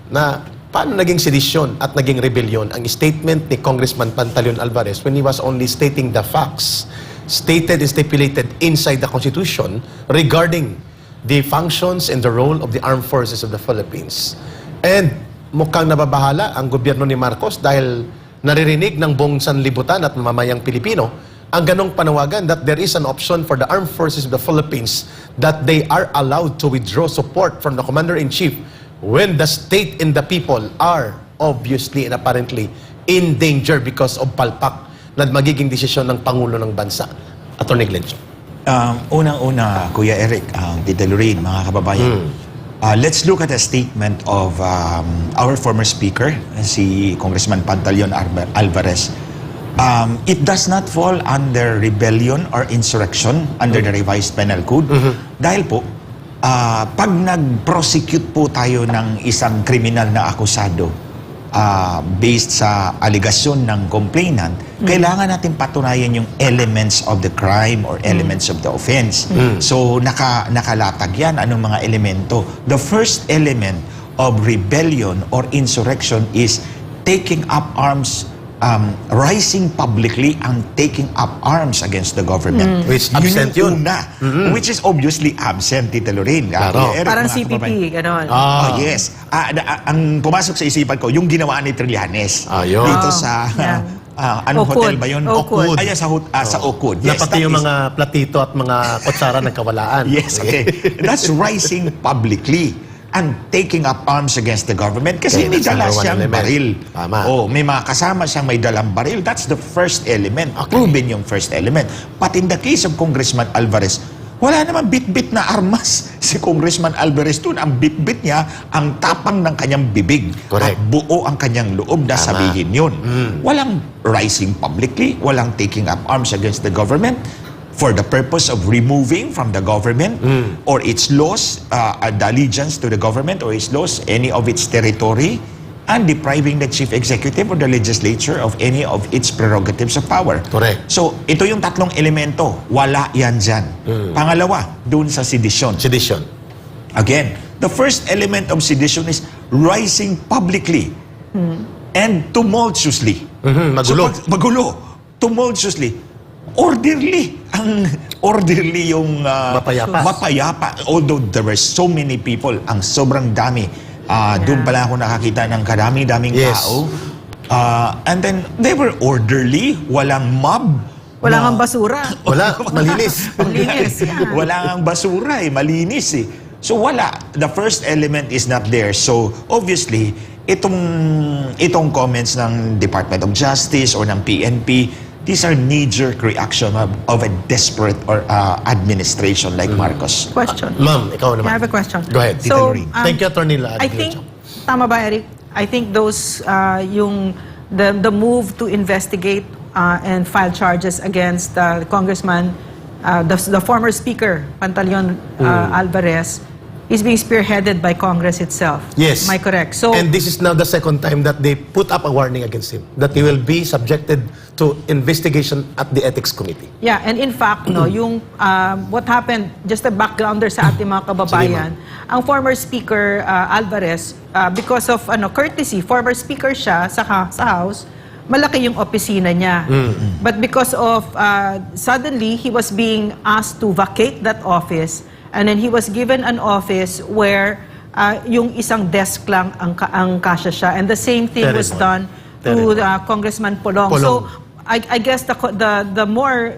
na paano naging sedisyon at naging rebellion ang statement ni Congressman Pantaleon Alvarez when he was only stating the facts stated and stipulated inside the Constitution regarding the functions and the role of the armed forces of the Philippines. And mukhang nababahala ang gobyerno ni Marcos dahil naririnig ng buong sanlibutan at mamamayang Pilipino ang ganong panawagan that there is an option for the armed forces of the Philippines that they are allowed to withdraw support from the Commander-in-Chief when the state and the people are obviously and apparently in danger because of palpak na magiging desisyon ng Pangulo ng Bansa. Atty. Glencho. Unang-una, Kuya Eric, Tita Lorraine, mga kababayan, let's look at a statement of our former speaker, si Congressman Pantaleon Alvarez. It does not fall under rebellion or insurrection under the revised penal code. Dahil po, pag nag-prosecute po tayo ng isang kriminal na akusado based sa aligasyon ng complainant, kailangan natin patunayan yung elements of the crime or elements of the offense. So, nakalatag yan. Anong mga elemento? The first element of rebellion or insurrection is taking up arms, rising publicly and taking up arms against the government. Which absent yun. Which is obviously absent, Tita Lorraine. Claro. Parang CPP, gano'n. Yes. Ang pumasok sa isipan ko, yung ginawa ni Trillanes. Dito sa... anong hotel ba yun? Oakwood. Ay, sa Oakwood. Na Yes, pati yung is- mga platito at mga kutsara nagkawalaan. Yes, okay. That's rising publicly and taking up arms against the government kasi Okay, may that's dala number one siyang element. baril. Tama. May mga kasama siyang may dalang baril. That's the first element. Proven yung first element. But in the case of Congressman Alvarez, wala naman bit-bit na armas si Congressman Alvarez doon. Ang bit-bit niya, ang tapang ng kanyang bibig. Correct. At buo ang kanyang loob na sabihin yun. Walang rising publicly, walang taking up arms against the government for the purpose of removing from the government or its laws, the allegiance to the government or its laws, any of its territory, and depriving the chief executive or the legislature of any of its prerogatives of power. Correct. So, ito yung tatlong elemento. Wala yan dyan. Pangalawa, dun sa sedition. Sedition. Again, the first element of sedition is rising publicly and tumultuously. Magulo. So, magulo. Tumultuously. Orderly. Ang orderly yung mapayapa. Although there were so many people, ang sobrang dami. Doon pala ako nakakita ng kadami-daming tao. And then, they were orderly. Walang mob. Wala kang basura. Wala, malinis. Malinis, yeah. Wala kang basura malinis So wala. The first element is not there. So obviously, itong comments ng Department of Justice or ng PNP, these are knee-jerk reaction of a desperate or administration like Marcos. Question. Ma'am, ikaw naman. I have a question. Go ahead. So, Thank you, Atty. I think, tama ba, Eric? I think those, the move to investigate and file charges against Congressman, the former Speaker, Pantaleon Alvarez, is being spearheaded by Congress itself. Yes. Am I correct? So, And this is now the second time that they put up a warning against him that he will be subjected to investigation at the Ethics Committee. yeah, and in fact, no, yung what happened, just a backgrounder sa ating mga kababayan, ang former Speaker Alvarez, because of courtesy, former Speaker siya sa House, malaki yung opisina niya. But because of, suddenly, he was being asked to vacate that office, and then he was given an office where yung isang desk lang ang kasya siya. And the same thing was done to Congressman Polong. So, I guess the more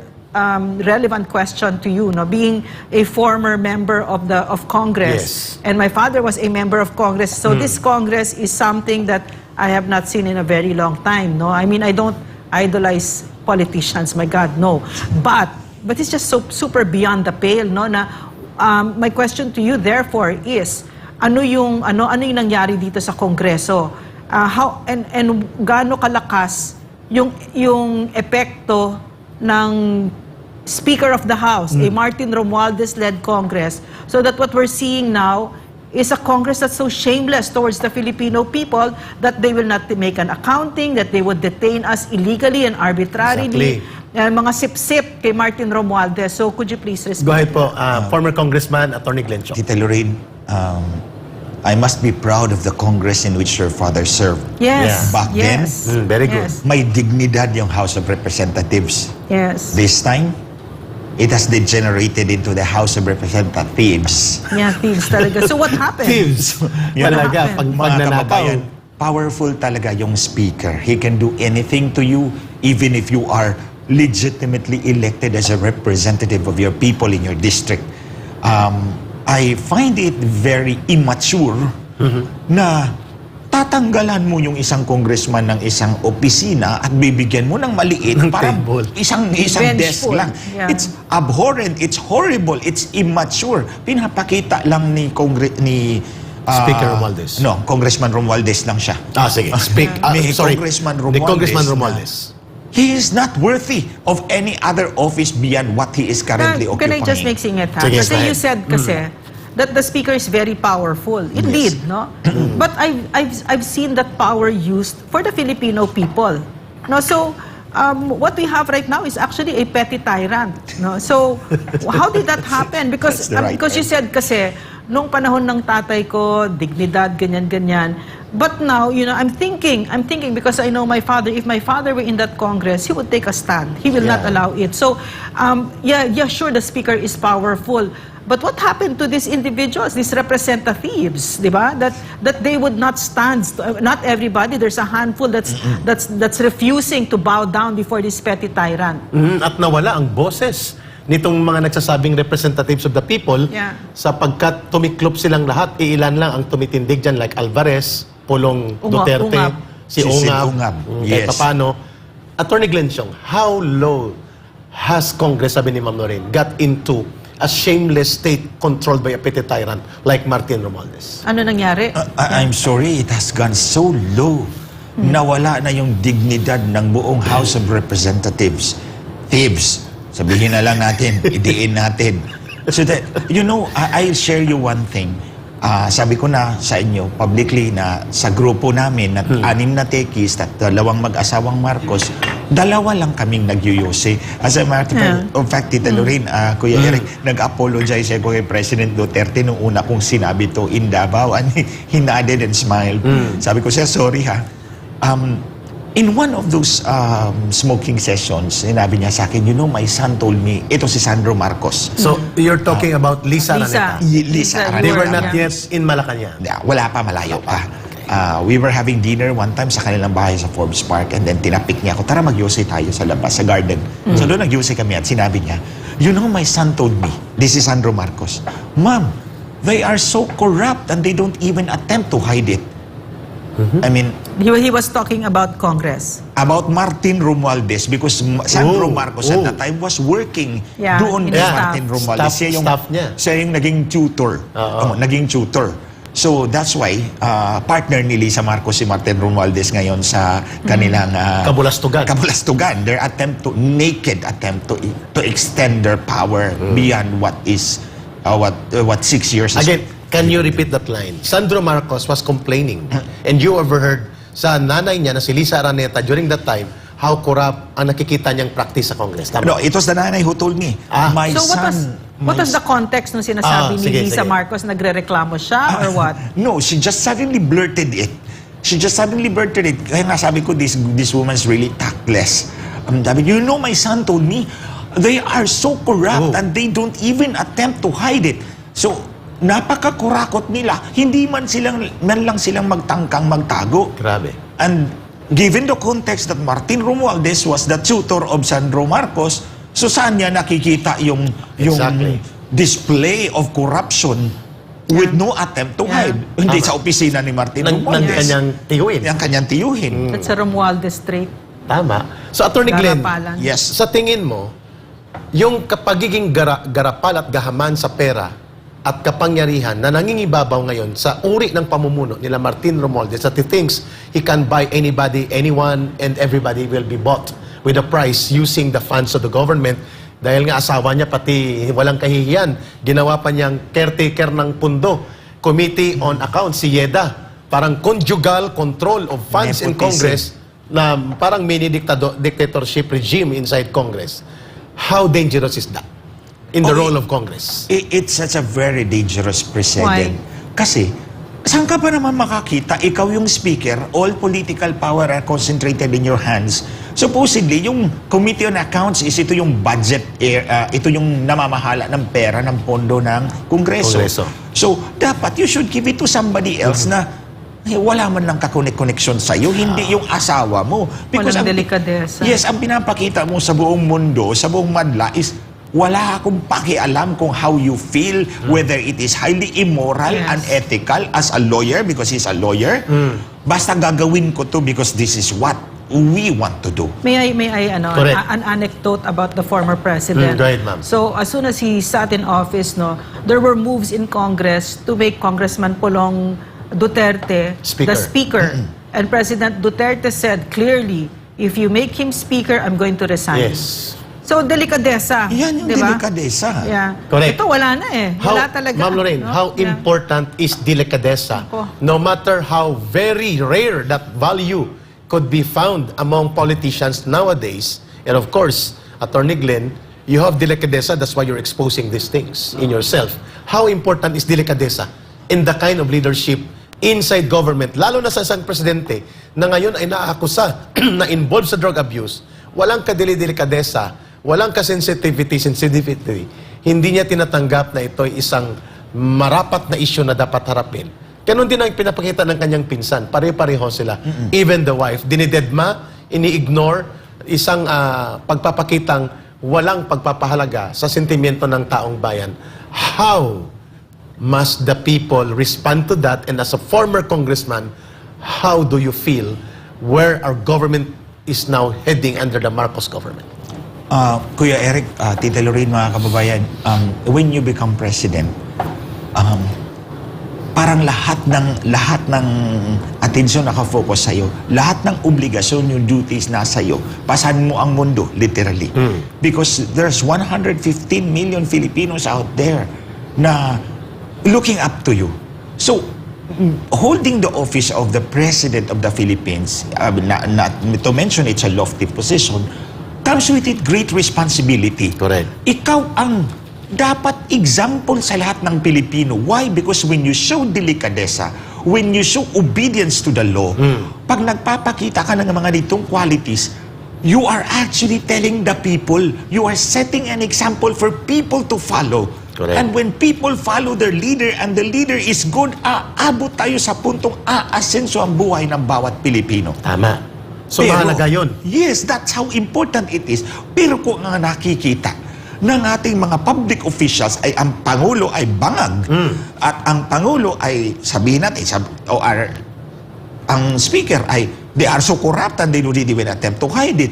relevant question to you, no, being a former member of Congress, and my father was a member of Congress, so this Congress is something that I have not seen in a very long time. No, I mean, I don't idolize politicians, my God, no. But it's just so super beyond the pale, no. Na my question to you, therefore, is ano yung nangyari dito sa Kongreso? How and gaano kalakas yung epekto ng Speaker of the House, a Martin Romualdez-led Congress, so that what we're seeing now is a Congress that's so shameless towards the Filipino people that they will not make an accounting, that they would detain us illegally and arbitrarily. Mga sip-sip kay Martin Romualdez. So could you please respond? Go ahead po, former Congressman Atty. Glencho. Tita Lorraine, I must be proud of the Congress in which your father served. Yes. Back then, yes. very good. Yes. May dignidad yung House of Representatives. Yes. This time, it has degenerated into the House of Representatives. Yeah, thieves talaga. So what happened? Thieves. Yan ang Talaga, pag Mga magnanakaw. kababayan, powerful talaga yung speaker. He can do anything to you even if you are legitimately elected as a representative of your people in your district. I find it very immature na tatanggalan mo yung isang congressman ng isang opisina at bibigyan mo ng maliit Ng para table. isang desk Vengeful. lang. Yeah. It's abhorrent, it's horrible, it's immature. Pinapakita lang ni Speaker Romualdez. No, Congressman Romualdez lang siya. Sige. Ni Sorry. Congressman Ni Romualdez Congressman na- Romualdez. He is not worthy of any other office beyond what he is currently Can occupying. I just make singit ha? Sige, Kasi go you ahead. said kasi that the speaker is very powerful. Indeed, no? But I've seen that power used for the Filipino people. No, so what we have right now is actually a petty tyrant. No, so how did that happen? Because That's the right because you said kasi nung panahon ng tatay ko, dignidad, ganyan. But now, you know, I'm thinking because I know my father, if my father were in that Congress, he would take a stand. He will not Yeah. allow it. So, sure, the speaker is powerful. But what happened to these individuals, these representatives, di ba? That they would not stand. Not everybody. There's a handful that's refusing to bow down before this petty tyrant. At nawala ang boses nitong mga nagsasabing representatives of the people Yeah. sapagkat tumiklop silang lahat, iilan lang ang tumitindig dyan like Alvarez, Pulong Duterte, Ungab. si Si Ungab, Ungab, kahit yes. papano. Attorney Glenn Siong, how low has Congress, sabi ni Ma'am Noreen, got into a shameless state controlled by a petty tyrant like Martin Romualdez? Ano nangyari? I'm sorry, it has gone so low. Nawala na yung dignidad ng buong House of Representatives. Thieves. Sabihin na lang natin, idiin natin. So that, you know, I'll share you one thing. Sabi ko na sa inyo publicly na sa grupo namin at 6 na techies at 2 mag-asawang Marcos, 2 lang kaming nagyuyusi. As a matter of fact, Tita Lorraine, Kuya Eric, nag-apologize ako kay President Duterte nung una kong sinabi to in Davao and he nodded and smiled. Sabi ko siya, sorry ha. In one of those smoking sessions, sinabi niya sa akin, you know, my son told me, ito si Sandro Marcos. So, you're talking about Lisa Lisa. Araneta. Lisa They They Araneta. were not Yeah. yet in Malacanang. Yeah, wala pa, malayo pa. We were having dinner one time sa kanilang bahay sa Forbes Park and then tinapik niya ako, tara mag-yossi tayo sa labas, sa garden. So doon nag-yossi kami at sinabi niya, you know, my son told me, this is Sandro Marcos, Ma'am, they are so corrupt and they don't even attempt to hide it. I mean, He was talking about Congress. about Martin Romualdez because Sandro Oh, Marcos at that time was working Yeah, doon in kay the Martin staff. Romualdez. Staff niya. Siya yung naging tutor. Oo. Naging tutor. So that's why partner ni Lisa Marcos si Martin Romualdez ngayon sa kanilang Kabulastugan. Kabulastugan. Their naked attempt to extend their power beyond what is what 6 years is. Again, can you repeat that line? Sandro Marcos was complaining and you overheard sa nanay niya na si Lisa Araneta during that time how corrupt ang nakikita niyang practice sa Congress. Tama? No, it was the nanay who told me. My So son... what was the context nung sinasabi ni Sige, Lisa sige. Marcos? Nagre-reklamo siya or what? No, she just suddenly blurted it. Kaya nga sabi ko, this woman's really tactless. Sabi, you know, my son told me, they are so corrupt and they don't even attempt to hide it. So, napakakurakot nila. Hindi man lang silang magtangkang magtago. Grabe. And given the context that Martin Romualdez was the tutor of Sandro Marcos, so saan niya nakikita yung Exactly. display of corruption with no attempt to hide? Hindi Tama. sa opisina ni Martin Ng Romualdez. kanyang tiyuin. Yung kanyang tiyuhin. That's a Romualdez trait. Tama. So, Attorney Glenn, Garapalan. Yes. sa tingin mo, yung pagiging garapal at gahaman sa pera at kapangyarihan na nangingibabaw ngayon sa uri ng pamumuno nila Martin Romualdez that he thinks he can buy anybody, anyone, and everybody will be bought with a price using the funds of the government dahil nga asawa niya pati walang kahihiyan. Ginawa pa niyang caretaker ng pundo. Committee on Accounts, si Yeda. Parang conjugal control of funds in Nepotism. Congress na parang mini dictatorship regime inside Congress. How dangerous is that in the Okay. role of Congress? It's such a very dangerous precedent. Kasi, Saan ka pa naman makakita? Ikaw yung speaker, all political power are concentrated in your hands. Supposedly, yung Committee on Accounts is ito yung budget, ito yung namamahala ng pera ng pondo ng Kongreso. So, dapat you should give it to somebody else na wala man lang kakonek-connection sa'yo, hindi yung asawa mo. Walang delikadesa. Yes, ang pinapakita mo sa buong mundo, sa buong madla is wala akong pakialam kung how you feel, whether it is highly immoral, unethical as a lawyer, because he's a lawyer. Basta gagawin ko to because this is what we want to do. May I an anecdote about the former president. Go ahead, ma'am. So as soon as he sat in office, there were moves in Congress to make Congressman Pulong Duterte the speaker. And President Duterte said clearly, if you make him speaker, I'm going to resign. Yes. So, delikadesa. Yan yung diba? delikadesa. Yeah. Correct. Ito, wala na eh. Wala talaga. Ma'am Lorraine, how important is delicadeza? Ako. No matter how very rare that value could be found among politicians nowadays, and of course, Attorney Glenn, you have delicadeza, that's why you're exposing these things in yourself. How important is delicadeza in the kind of leadership inside government, lalo na sa isang presidente na ngayon ay naaakusa na involved sa drug abuse, walang kadili-delikadesa, walang ka-sensitivity, hindi niya tinatanggap na ito ay isang marapat na issue na dapat harapin. Ganon din ang pinapakita ng kanyang pinsan. Pare-pareho sila. Even the wife, dinidedma, ini-ignore, isang pagpapakitang walang pagpapahalaga sa sentimiento ng taong bayan. How must the people respond to that? And as a former congressman, how do you feel where our government is now heading under the Marcos government? Kuya Eric, Tita Lorraine, mga kababayan, when you become president, parang lahat ng atensyon nakafocus sa'yo, lahat ng obligasyon, yung duties na sa'yo, pasan mo ang mundo, literally. Because there's 115 million Filipinos out there na looking up to you. So, holding the office of the President of the Philippines, not to mention it's a lofty position, comes with it great responsibility. Correct. Ikaw ang dapat example sa lahat ng Pilipino. Why? Because when you show delicadeza, when you show obedience to the law, pag nagpapakita ka ng mga ditong qualities, you are actually telling the people, you are setting an example for people to follow. Correct. And when people follow their leader and the leader is good, aabot tayo sa puntong aasenso ang buhay ng bawat Pilipino. Tama. So, mahalaga yun. Yes, that's how important it is. Pero kung nga nakikita ng ating mga public officials ay ang Pangulo ay bangag at ang Pangulo ay sabihin natin, ang Speaker ay they are so corrupt and they don't even attempt to hide it.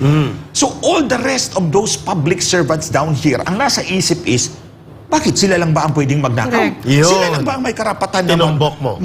So all the rest of those public servants down here, ang nasa isip is, bakit sila lang ba ang pwedeng magnakaw? Yun. Sila lang ba ang may karapatan na Tinumbok mo.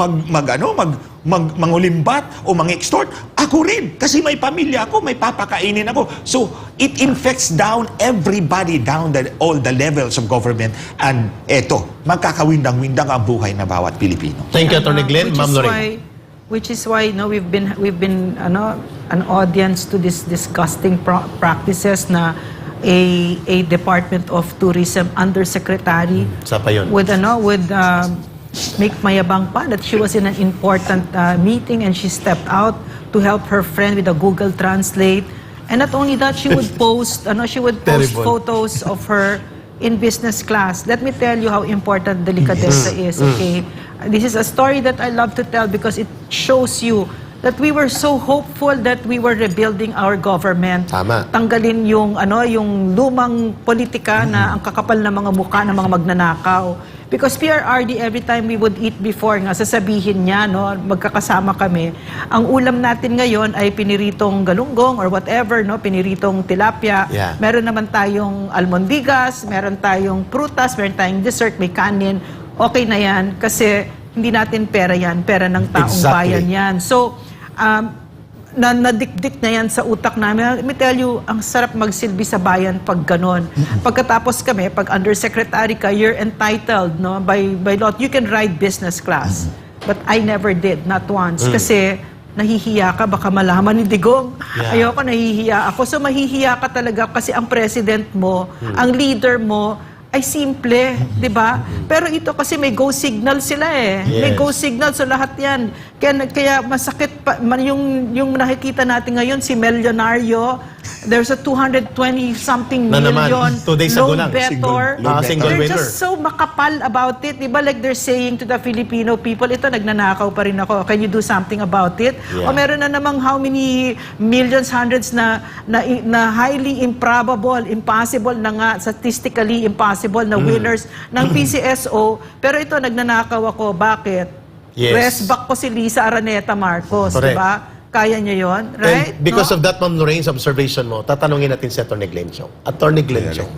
mangulimbat o mang-extort? Ako rin, kasi may pamilya ako, may papakainin ako. So, it infects down everybody down all the levels of government. And eto, magkakawindang-windang ang buhay na bawat Pilipino. Thank you, Attorney Glenn. Ma'am Lorraine. Which is why we've been an audience to this disgusting practices na a Department of Tourism Undersecretary Sa pa yun. with make mayabang pa that she was in an important meeting and she stepped out to help her friend with a Google Translate, and not only that, she would post Terrible. photos of her in business class. Let me tell you how important delicadeza is. Okay, this is a story that I love to tell because it shows you that we were so hopeful that we were rebuilding our government. Tama. Tanggalin yung lumang politika na ang kakapal na mga mukha ng mga magnanakaw. Because PRRD, every time we would eat before, sasabihin niya, magkakasama kami, ang ulam natin ngayon ay piniritong galunggong or whatever, piniritong tilapia. Yeah. Meron naman tayong almondigas, meron tayong prutas, meron tayong dessert, may kanin. Okay na yan kasi hindi natin pera yan, pera ng taong bayan yan. So, nadikdik na yan sa utak namin. Let me tell you, ang sarap magsilbi sa bayan pag ganon. Pagkatapos kami, pag undersecretary ka, you're entitled, by law, you can ride business class. But I never did, not once. Kasi nahihiya ka, baka malaman ni Digong. Yeah. Ayoko, nahihiya ako. So mahihiya ka talaga kasi ang president mo, ang leader mo, ay simple, di ba? Pero ito kasi may go signal sila eh. May Yes. go signal sa lahat yan. Kaya masakit pa, yung nakikita natin ngayon, si Millionario, there's a 220-something Na naman, million 2 days ago loan lang. better. Single They're winner. just so makapal about it. Di ba like they're saying to the Filipino people, ito nagnanakaw pa rin ako. Can you do something about it? Yeah. O meron na namang how many millions, hundreds na highly improbable, impossible na nga, statistically impossible na winners ng PCSO. Pero ito nagnanakaw ako. Bakit? Yes. Rest back ko si Lisa Araneta Marcos. Di Correct. ba? Kaya niya yon, right? And because No? of that, Ma'am Lorraine's observation mo, tatanungin natin si Atty. Glenn Chong. Atty. Glenn Chong,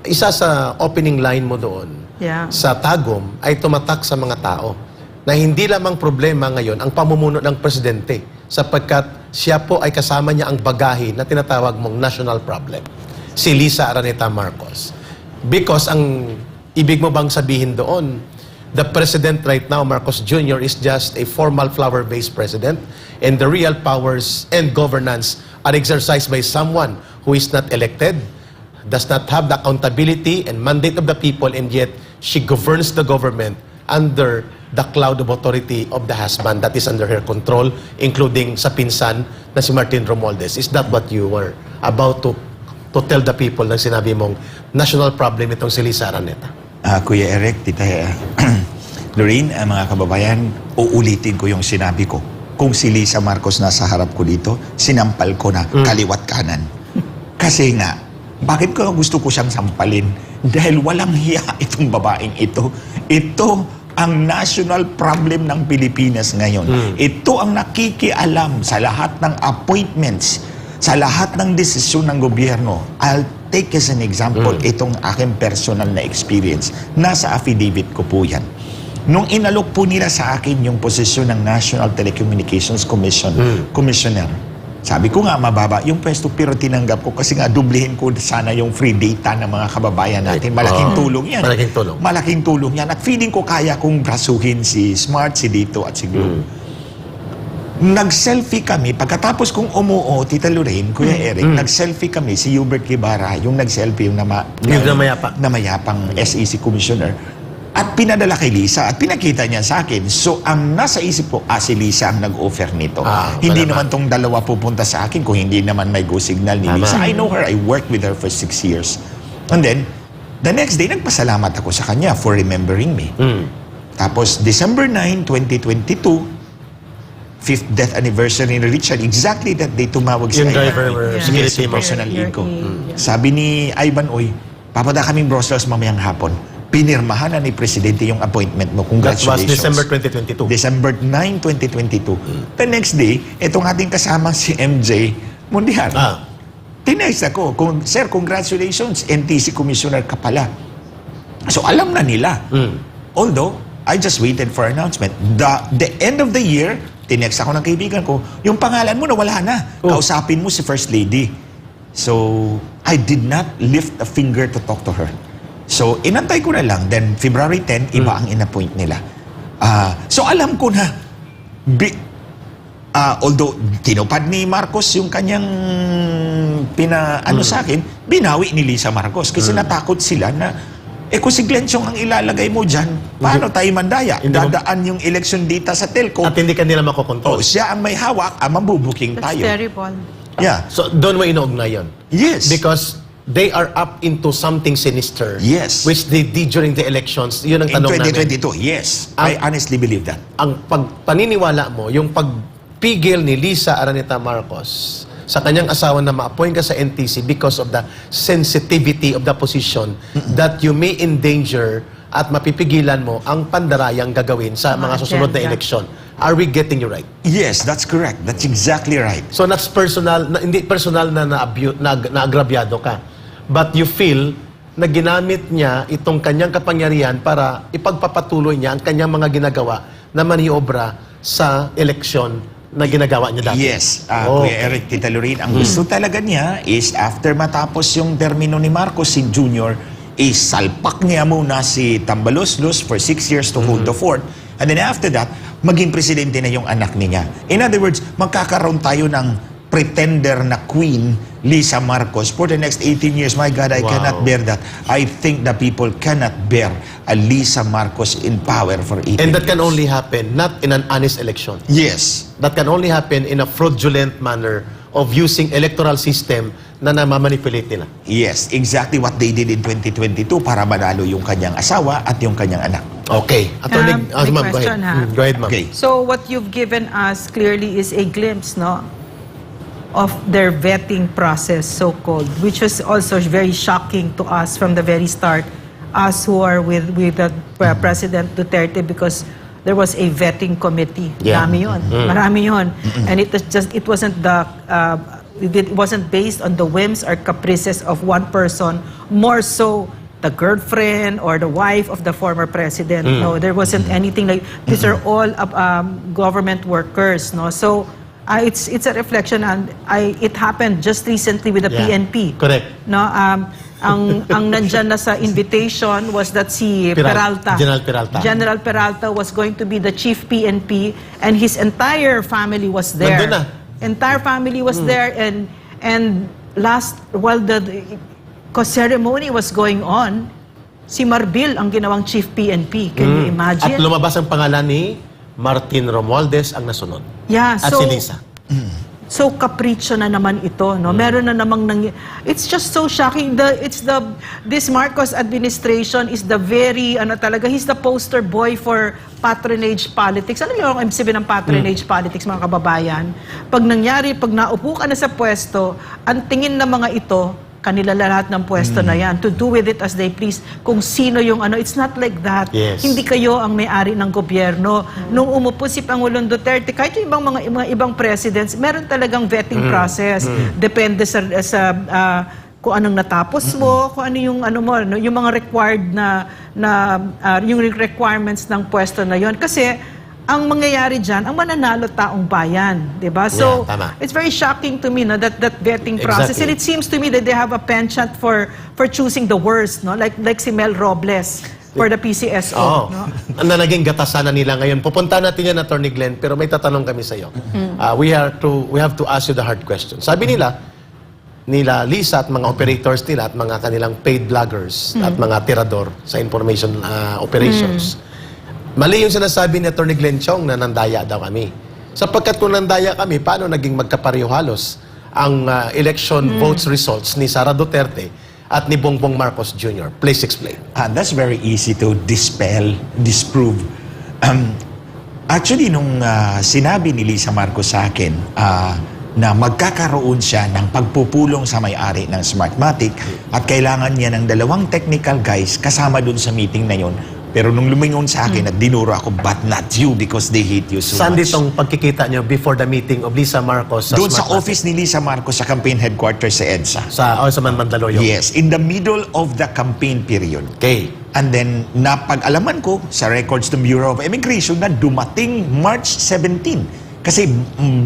isa sa opening line mo doon Yeah. sa Tagum ay tumatak sa mga tao na hindi lamang problema ngayon ang pamumuno ng presidente sapagkat siya po ay kasama niya ang bagahe na tinatawag mong national problem, si Lisa Araneta Marcos. Because ang ibig mo bang sabihin doon, the president right now, Marcos Jr., is just a formal flower-based president and the real powers and governance are exercised by someone who is not elected, does not have the accountability and mandate of the people, and yet she governs the government under the cloud of authority of the husband that is under her control, including sa pinsan na si Martin Romualdez. Is that what you were about to tell the people na sinabi mong national problem itong si Lisa Araneta? Kuya Eric, Tita Lorraine, mga kababayan, uulitin ko yung sinabi ko. Kung si Lisa Marcos nasa harap ko dito, sinampal ko na kaliwat kanan. Kasi nga, bakit ko gusto ko siyang sampalin? Dahil walang hiya itong babaeng ito. Ito ang national problem ng Pilipinas ngayon. Ito ang nakikialam sa lahat ng appointments, sa lahat ng desisyon ng gobyerno. I'll take as an example itong aking personal na experience. Nasa affidavit ko po yan. Nung inalok po nila sa akin yung posisyon ng National Telecommunications Commission, Commissioner, sabi ko nga mababa yung pwesto pero tinanggap ko kasi nga dublihin ko sana yung free data ng mga kababayan natin. Malaking tulong yan. Malaking tulong. Malaking tulong yan. At feeling ko kaya kong brasuhin si Smart, si Dito at si Globe. Nag-selfie kami. Pagkatapos kong umuo, Tita Lorraine, Kuya Eric, nag-selfie kami si Hubert Guevara, yung nag-selfie, yung namayapang SEC Commissioner. At pinadala kay Lisa at pinakita niya sa akin. So, ang nasa isip ko, si Lisa ang nag-offer nito. Hindi naman tong dalawa pupunta sa akin kung hindi naman may go signal ni Lisa. I know her. I worked with her for 6 years. And then, the next day, nagpasalamat ako sa kanya for remembering me. Tapos, December 9, 2022, 5th death anniversary ni Richard, exactly that day tumawag si Yung Ivan. driver were Yes, security yung mo. personal aid ko. Yeah. Sabi ni Ivan, oy, papada kaming Brussels mamayang hapon. Pinirmahan na ni Presidente yung appointment mo. That was Congratulations. December 2022. December 9, 2022. The next day, itong ating kasama si MJ Mundihan. Tinext ako, Sir, congratulations, NTC Commissioner ka pala. So alam na nila. Although, I just waited for announcement. The end of the year, tinext ako ng kaibigan ko, yung pangalan mo nawala na. Kausapin mo si First Lady. So, I did not lift a finger to talk to her. So, inantay ko na lang. Then, February 10, iba ang in-appoint nila. So, alam ko na, although tinupad ni Marcos yung kanyang sa akin, binawi ni Lisa Marcos. Kasi natakot sila na, kung si Glenn Chong ang ilalagay mo dyan, paano tayo mandaya? Dadaan yung election data sa telco. At hindi ka nila makokontrol. Siya ang may hawak, mabubuking That's tayo. terrible. Yeah. So, doon mo inaugnay yun. Yes. Because they are up into something sinister. Yes. Which they did during the elections. Yun ang In tanong namin. 2022, yes. I honestly believe that. Ang paniniwala mo, yung pagpigil ni Lisa Araneta Marcos sa kanyang asawa na ma-appoint ka sa NTC because of the sensitivity of the position that you may endanger at mapipigilan mo ang pandarayang gagawin sa mga susunod na agenda. eleksyon. Are we getting you right? Yes, that's correct. That's exactly right. So that's personal, hindi personal na naagrabyado ka. But you feel na ginamit niya itong kanyang kapangyarihan para ipagpapatuloy niya ang kanyang mga ginagawa na maniobra sa eleksyon na ginagawa niya dati. Yes, Kuya Eric, Tita Lorraine, ang gusto talaga niya is after matapos yung termino ni Marcos si Junior, salpak niya muna si Tambaloslos for 6 years to hold the fort. And then after that, maging presidente na yung anak niya. In other words, magkakaroon tayo ng pretender na queen Lisa Marcos for the next 18 years. My God, I Wow. cannot bear that. I think the people cannot bear a Lisa Marcos in power for 18 And that can years. only happen not in an honest election. Yes. That can only happen in a fraudulent manner of using electoral system na namamanipulate nila. Yes, exactly what they did in 2022 para manalo yung kanyang asawa at yung kanyang anak. Okay. Attorney, may ma'am, go ahead. question, ha? Go ahead, ma'am. Okay. So what you've given us clearly is a glimpse, no, of their vetting process, so-called, which was also very shocking to us from the very start, us who are with the President Duterte, because there was a vetting committee. Yeah. Marami yun. Marami yun. And it wasn't based on the whims or caprices of one person, more so the girlfriend or the wife of the former president. No, there wasn't anything like, these are all government workers, no. So it's a reflection, and it happened just recently with the Yeah. PNP. Correct. No, ang nandyan na sa invitation was that si Peralta. General Peralta was going to be the chief PNP, and his entire family was there. Nandun na. Entire family was there, and while the ceremony was going on, si Marbil ang ginawang chief PNP. Can you imagine? At lumabas ang pangalan ni Martin Romualdez ang nasunod. Yeah, At so si Lisa. so capriccio na naman ito, no. Meron na namang it's just so shocking. This Marcos administration is the very he's the poster boy for patronage politics. Ano yung ibig sabihin ng patronage politics, mga kababayan? Pag naupo ka na sa pwesto, ang tingin ng mga ito, kanila lahat ng pwesto na yan, to do with it as they please. Kung sino yung it's not like that. Yes. Hindi kayo ang may-ari ng gobyerno. Nung umupo si Pangulong Duterte, kahit yung mga ibang presidents, meron talagang vetting process. Depende sa kung anong natapos mo, kung ano yung yung mga required yung requirements ng pwesto na yon. Kasi ang mangyayari dyan, ang mananalo taong bayan, di ba? So, Yeah, tama. it's very shocking to me, no, that vetting process. Exactly. And it seems to me that they have a penchant for choosing the worst, no? Like si Mel Robles for the PCSO. Oo. No? Ang naging gatasan na nila ngayon. Pupunta natin yan, Attorney Glenn, pero may tatanong kami sa iyo. We have to ask you the hard question. Sabi nila Lisa at mga operators nila at mga kanilang paid vloggers at mga tirador sa information operations. Mali yung sinasabi ni Atty. Glenn Chong na nandaya daw kami. Sapagkat kung nandaya kami, paano naging magkapareho halos ang election votes results ni Sara Duterte at ni Bongbong Marcos Jr.? Please explain. That's very easy to disprove. Actually, nung sinabi ni Lisa Marcos sa akin na magkakaroon siya ng pagpupulong sa may-ari ng Smartmatic at kailangan niya ng 2 technical guys kasama dun sa meeting na yon. Pero nung lumingon sa akin at dinuro ako, but not you because they hate you so Saan much. ditong pagkikita nyo before the meeting of Lisa Marcos Doon sa Smartmatic? office ni Lisa Marcos sa campaign headquarters sa EDSA. Sa Mandaluyong? Yes, in the middle of the campaign period. Okay. And then, napag-alaman ko sa records ng Bureau of Immigration na dumating March 17. Kasi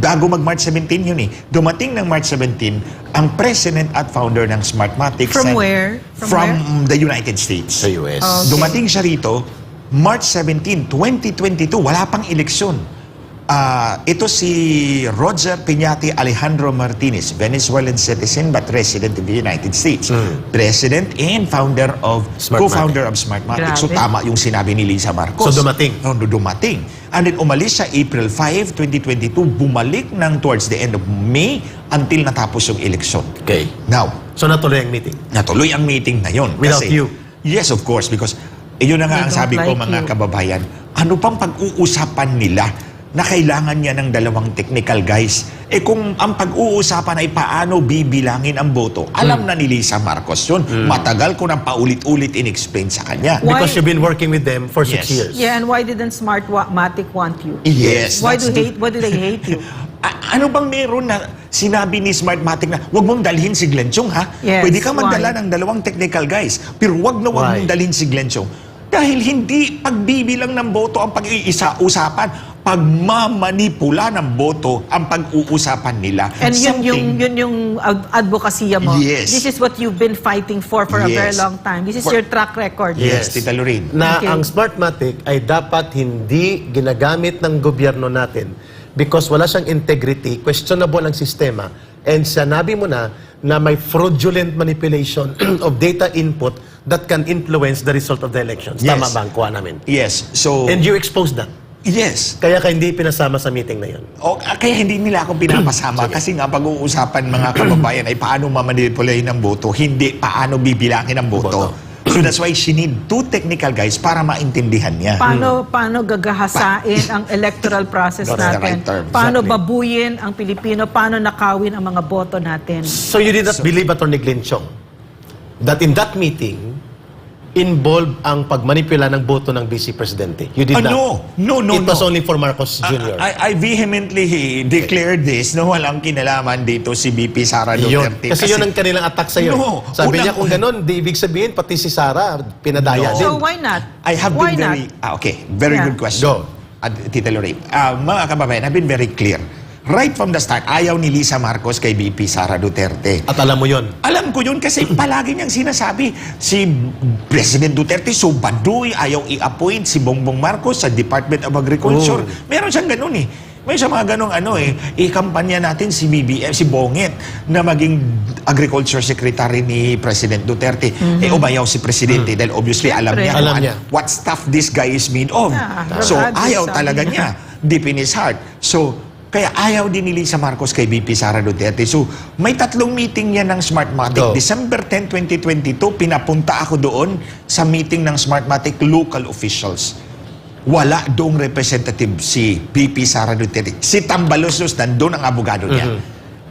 bago mag-March 17 yun dumating ng March 17 ang president at founder ng Smartmatic. From where? From the United States. Sa US. Okay. Dumating siya rito, March 17, 2022, wala pang eleksyon. Ito si Roger Piñati Alejandro Martinez, Venezuelan citizen but resident of the United States. President and founder of, Smartmatic. co-founder of Smartmatic. So Grabe. tama yung sinabi ni Lisa Marcos. So, dumating. Dumating. And then umalis siya April 5, 2022, bumalik ng towards the end of May until natapos yung eleksyon. Okay. Now, So natuloy ang meeting. natuloy ang meeting na yon. Without you? Yes, of course, because yun na nga They ang don't sabi ko, like mga you. kababayan, ano pang pag-uusapan nila na kailangan niya ng 2 technical guys? Kung ang pag-uusapan ay paano bibilangin ang boto, alam na ni Lisa Marcos yun. Matagal ko nang paulit-ulit in-explain sa kanya. Why- Because you've been working with them for 6 Yes. years. Yeah, and why didn't Smartmatic want you? Yes. Why that's do they hate you? Ano bang meron na sinabi ni Smartmatic na wag mong dalhin si Glenn Chong, ha? Yes, Pwede ka magdala why? ng 2 technical guys, pero wag Why? mong dalhin si Glenn Chong. Dahil hindi pagbibilang ng boto ang pag-iisa-usapan, pagmamanipula ng boto ang pag-uusapan nila. And Something- yun yung advokasya mo. Yes. This is what you've been fighting for a very Yes. long time. This is For- your track record. Yes, Tita Lorraine. Na Okay. ang Smartmatic ay dapat hindi ginagamit ng gobyerno natin because wala siyang integrity, questionable ang sistema, and sinabi mo na na may fraudulent manipulation of data input that can influence the result of the elections. Yes. Tama ba ang kuha namin? Yes. So, And you exposed that. yes. Kaya ka hindi pinasama sa meeting na yun. Kaya hindi nila ako pinapasama kasi nga pag-uusapan mga kababayan ay paano mamanipulate ng boto, hindi paano bibilangin ang boto. So that's why she need two technical guys para maintindihan niya. Paano gagahasain ang electoral process That's the natin? right term. Paano Exactly. babuyin ang Pilipino? Paano nakawin ang mga boto natin? So you did not believe, Atty. Glenchong, that in that meeting, involved ang pagmanipula ng boto ng Vice Presidente? You did not? No. It was only for Marcos Jr. I vehemently declared this na walang kinalaman dito si VP Sara Yun. Duterte. Kasi yun ang kanilang attack sa'yo. No. Sabi niya Unang- kung ganun, di ibig sabihin, pati si Sara, pinadaya No. din. So why not? I have Why been very... okay, very Yeah. good question. Go. Tita Lorraine. Mga kababayan, I've been very clear. Right from the start, ayaw ni Lisa Marcos kay VP Sara Duterte. At alam mo yun. Alam ko yun kasi palagi niyang sinasabi, si President Duterte so baduy, ayaw i-appoint si Bongbong Marcos sa Department of Agriculture. Oh. Meron siyang ganun eh. May siya mga ganong i-kampanya natin si BBM, si Bonget, na maging Agriculture Secretary ni President Duterte. Umayaw si Presidente dahil obviously alam Siyempre. niya, Alam kung niya. what stuff this guy is made of. Yeah, So drug ayaw addict, talaga sabi niya. Deep in his heart. So, kaya ayaw din ni Lisa Marcos kay VP Sara Duterte. So, may 3 meeting yan ng Smartmatic. Go. December 10, 2022, pinapunta ako doon sa meeting ng Smartmatic local officials. Wala doong representative si VP Sara Duterte. Si Tambalusos, nandun ang abogado niya.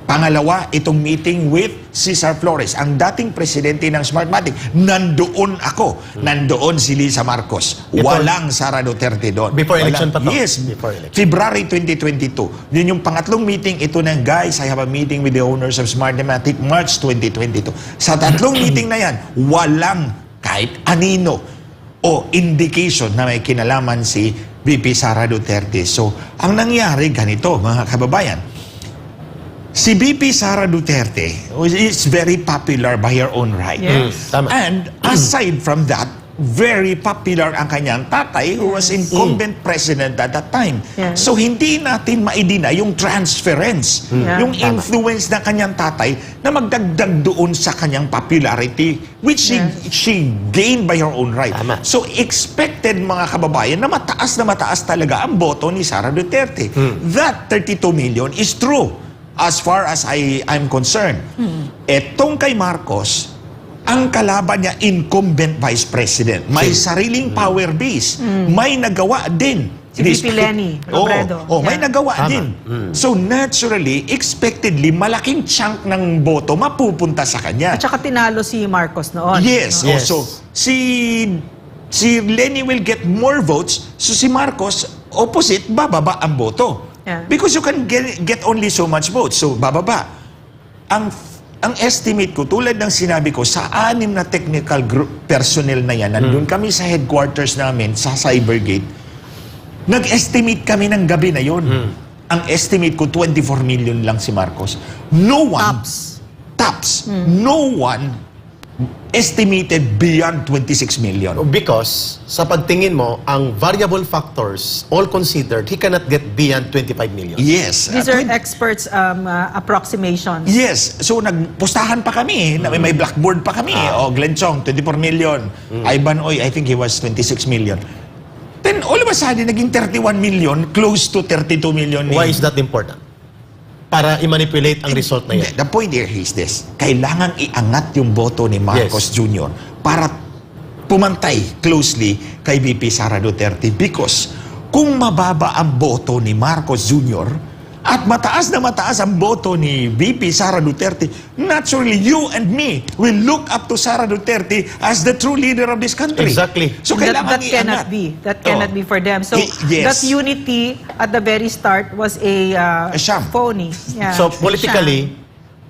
Pangalawa, itong meeting with Cesar Flores, ang dating presidente ng Smartmatic. Nandoon ako. Nandoon si Lisa Marcos. Walang Sara Duterte doon. Before election Walang- pa to? Yes. Before election. February 2022. Yun yung pangatlong meeting. Ito na, guys, I have a meeting with the owners of Smartmatic March 2022. Sa tatlong meeting na yan, walang kahit anino o indication na may kinalaman si VP Sara Duterte. So, ang nangyari ganito, mga kababayan, si VP Sara Duterte is very popular by her own right. Yes. Tama. And aside from that, very popular ang kanyang tatay who was incumbent president at that time. Yes. So hindi natin maidina yung transference, Yeah. yung Tama. influence ng kanyang tatay na magdagdag doon sa kanyang popularity which she gained by her own right. Tama. So expected mga kababayan na mataas talaga ang boto ni Sara Duterte. That 32 million is true as far as I'm concerned. Etong kay Marcos, ang kalaban niya, incumbent vice president. May sariling power base. May nagawa din. Si VP Lenny Robredo. May Yeah. nagawa Tama. din. So naturally, expectedly, malaking chunk ng boto mapupunta sa kanya. At saka tinalo si Marcos noon. Yes. Yes. So, si Lenny will get more votes. So, si Marcos, opposite, bababa ang boto. Yeah. Because you can get only so much votes. So, bababa. Ang estimate ko, tulad ng sinabi ko, sa 6 na technical group personnel na yan, nandun kami sa headquarters namin, sa Cybergate, nag-estimate kami ng gabi na yon. Ang estimate ko, 24 million lang si Marcos. No one, tops, no one estimated beyond 26 million. Because, sa pagtingin mo, ang variable factors, all considered, he cannot get beyond 25 million. Yes. These are experts' approximations. Yes. So, nagpustahan pa kami. May blackboard pa kami. Glenn Chong, 24 million. Ivan Oy, I think he was 26 million. Then, all of a sudden, naging 31 million, close to 32 million. Why is that important? Para i-manipulate ang result na yan. The point here is this. Kailangan iangat yung boto ni Marcos Jr. para pumantay closely kay VP Sara Duterte. Because kung mababa ang boto ni Marcos Jr. at mataas na mataas ang boto ni VP Sara Duterte, naturally, you and me will look up to Sara Duterte as the true leader of this country. Exactly. So that kailangan cannot iangat. be. That cannot be for them. So Yes. that unity at the very start was a sham. phony. Yeah. So, politically,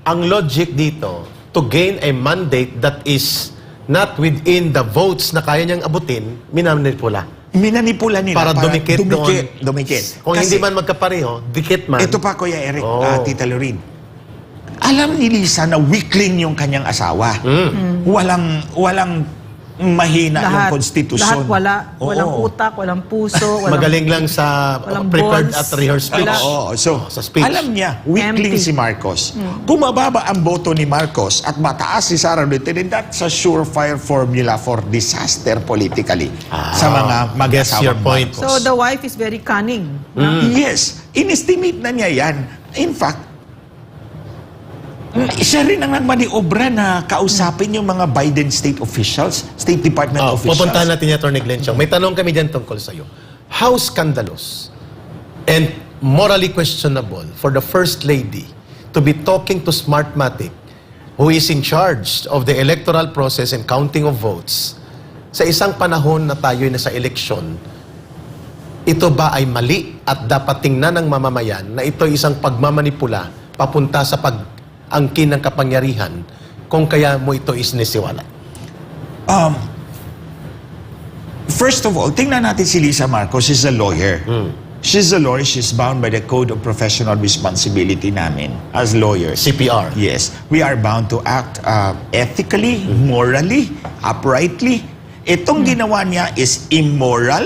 ang logic dito, to gain a mandate that is not within the votes na kaya niyang abutin, minanipula. Minanipula nila Para dumikit doon. Dumikit. Kung Kasi- hindi man magkapareho, dikit man. Ito pa, Kuya Eric, Oh. Tita Lorraine. Alam ni Lisa na weakling yung kanyang asawa. Walang mahina yung konstitusyon. Lahat walang Oo. utak, walang puso, walang Magaling lang sa walang prepared bonds. at rehearsed speech. Oo. So, sa speech. alam niya, weakling Empty. si Marcos. Kung mababa ang boto ni Marcos at mataas si Sara Duterte, that's a surefire formula for disaster politically sa mga guess your mag-asawang point. Marcos. So the wife is very cunning. Yes, inestimate na niya yan. In fact, siya rin ang nagmaniobra na kausapin yung mga Biden state officials, State Department officials. Pupuntahan natin yung Atty. Glenn Chong. May tanong kami dyan tungkol sa'yo. How scandalous and morally questionable for the First Lady to be talking to Smartmatic, who is in charge of the electoral process and counting of votes, sa isang panahon na tayo'y nasa eleksyon, ito ba ay mali at dapat tingnan ng mamamayan na ito ay isang pagmamanipula papunta sa pag-angkin ng kapangyarihan kung kaya mo ito isinisiwala? First of all, tingnan natin si Lisa Marcos. She's a lawyer. She's a lawyer. She's bound by the Code of Professional Responsibility namin as lawyers. CPR. Yes. We are bound to act ethically, morally, uprightly. Itong ginawa niya is immoral,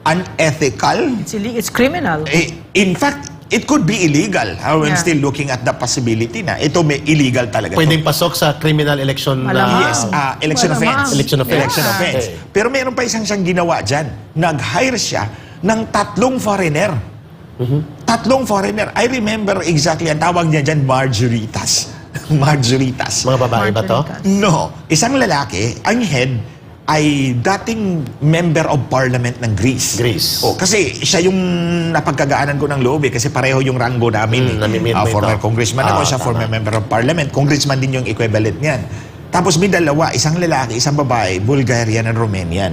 unethical. It's criminal. In fact, it could be illegal. When Yeah. still looking at the possibility na ito may illegal talaga. Pwedeng pasok sa criminal election Malamang. Yes, election Malamang. offense. Election offense. Election Yeah. offense. Okay. Pero meron pa isang siyang ginawa dyan. Nag-hire siya ng 3 foreigner. 3 foreigner. I remember exactly, ang tawag niya dyan, Marjoritas. Marjoritas. Mga babae ba to? No. Isang lalaki, ang head, ay dating member of parliament ng Greece. Greece. Oh, kasi siya yung napagkagaanan ko ng loob kasi pareho yung rango namin. namimit mo Former ito. congressman ako, siya Tama. former member of parliament. Congressman din yung equivalent niyan. Tapos may dalawa, isang lalaki, isang babae, Bulgarian and Romanian.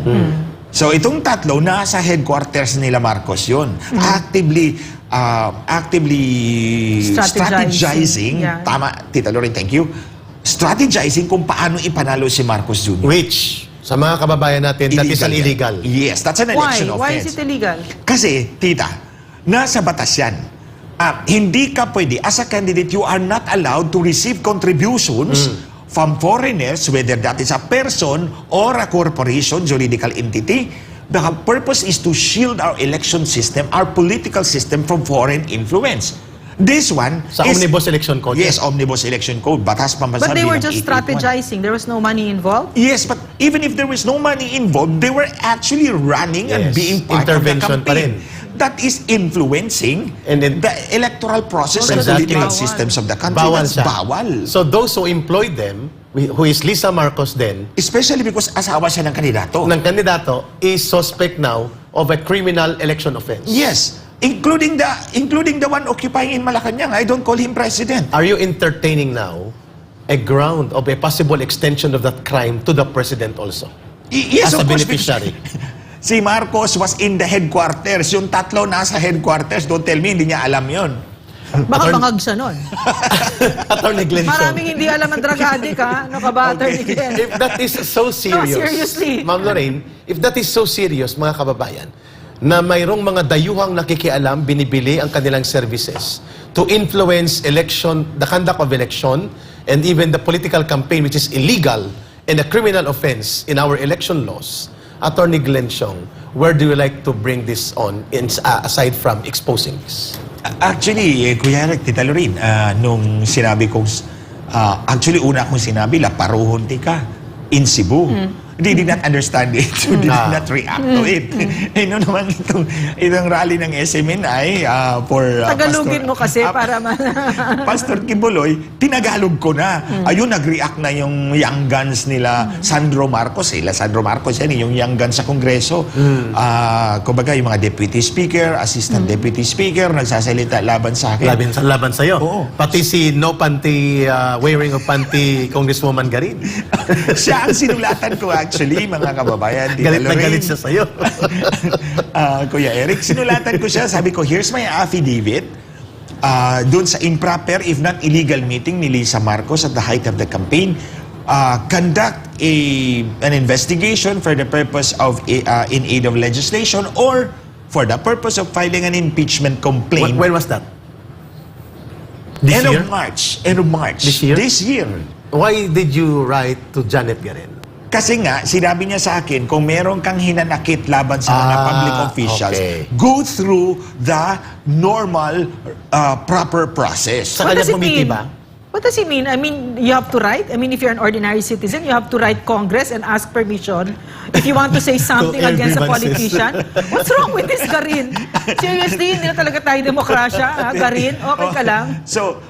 So itong 3, nasa headquarters nila Marcos yun. Actively strategizing. Yeah. Tama, Tita Lorraine, thank you. Strategizing kung paano ipanalo si Marcos Jr. Which, sa mga kababayan natin, that is an yan. illegal. Yes, that's an Why? election Why offense. is it illegal? Kasi, tita, nasa batas yan. Hindi ka pwede, as a candidate, you are not allowed to receive contributions from foreigners, whether that is a person or a corporation, juridical entity. The purpose is to shield our election system, our political system from foreign influence. This one Sa Omnibus Election Code. Yes, Omnibus Election Code. Batas pambansa But they were bilang just 881. strategizing. There was no money involved. Yes, but even if there was no money involved, they were actually running and Yes. being part of the Intervention pa campaign. That is influencing And then- the electoral process and Exactly. political Bawal. systems of the country. Bawal That's siya. bawal. So those who employed them, who is Lisa Marcos then, Especially because asawa siya ng kandidato. ng kandidato, is suspect now of a criminal election offense. Yes, including the one occupying in Malacanang. I don't call him president. Are you entertaining now a ground of a possible extension of that crime to the president also? Yes, As a of course, beneficiary. Si Marcos was in the headquarters. Yung 3 nasa headquarters. Don't tell me, hindi niya alam yon. Baka bangag siya nun. Attorney Glenn Chong. Maraming hindi alam ang drug addict, ha? Ano ka ba, Attorney Glenn? If that is so serious, seriously. Ma'am Lorraine, if that is so serious, mga kababayan, na mayroong mga dayuhang nakikialam, binibili ang kanilang services to influence election, the conduct of election, and even the political campaign, which is illegal and a criminal offense in our election laws, Attorney Glenn Chong, where do you like to bring this on, aside from exposing this? Actually, Kuya Eric, Tita Lorraine, nung sinabi kong, actually una kong sinabi, Laparuhon ka in Cebu. They did not understand it. They did not react to it. Ano naman itong rally ng SMNI for Tagalogin mo kasi Ah, para Pastor Kibuloy, tinagalog ko na. Ayun, nag-react na yung young guns nila Sandro Marcos. Sandro Marcos yan, yung young guns sa Kongreso. Kumbaga, yung mga deputy speaker, assistant deputy speaker, nagsasalita laban sa akin. Laban sa'yo. Oo. Pati si no panty, wearing of panty, Congresswoman Garin. Siya ang sinulatan ko actually, mga kababayan. Tita Galit na Lorraine. galit siya sa'yo. Kuya Eric, sinulatan ko siya. Sabi ko, here's my affidavit. Doon sa improper, if not illegal meeting ni Lisa Marcos at the height of the campaign. Conduct an investigation for the purpose of in aid of legislation or for the purpose of filing an impeachment complaint. When was that? This End year? of March. End of March. This year? This year. Why did you write to Janet Garin? Kasi nga, sinabi niya sa akin, kung meron kang hinanakit laban sa mga public officials, okay. go through the normal, proper process. Sa What does kanya it mean? committee ba? What does it mean? I mean, you have to write? I mean, if you're an ordinary citizen, you have to write Congress and ask permission if you want to say something To against a everyone's politician. What's wrong with this, Garin? Seriously, hindi na talaga tayo demokrasya, ha, Garin? Okay ka lang? So,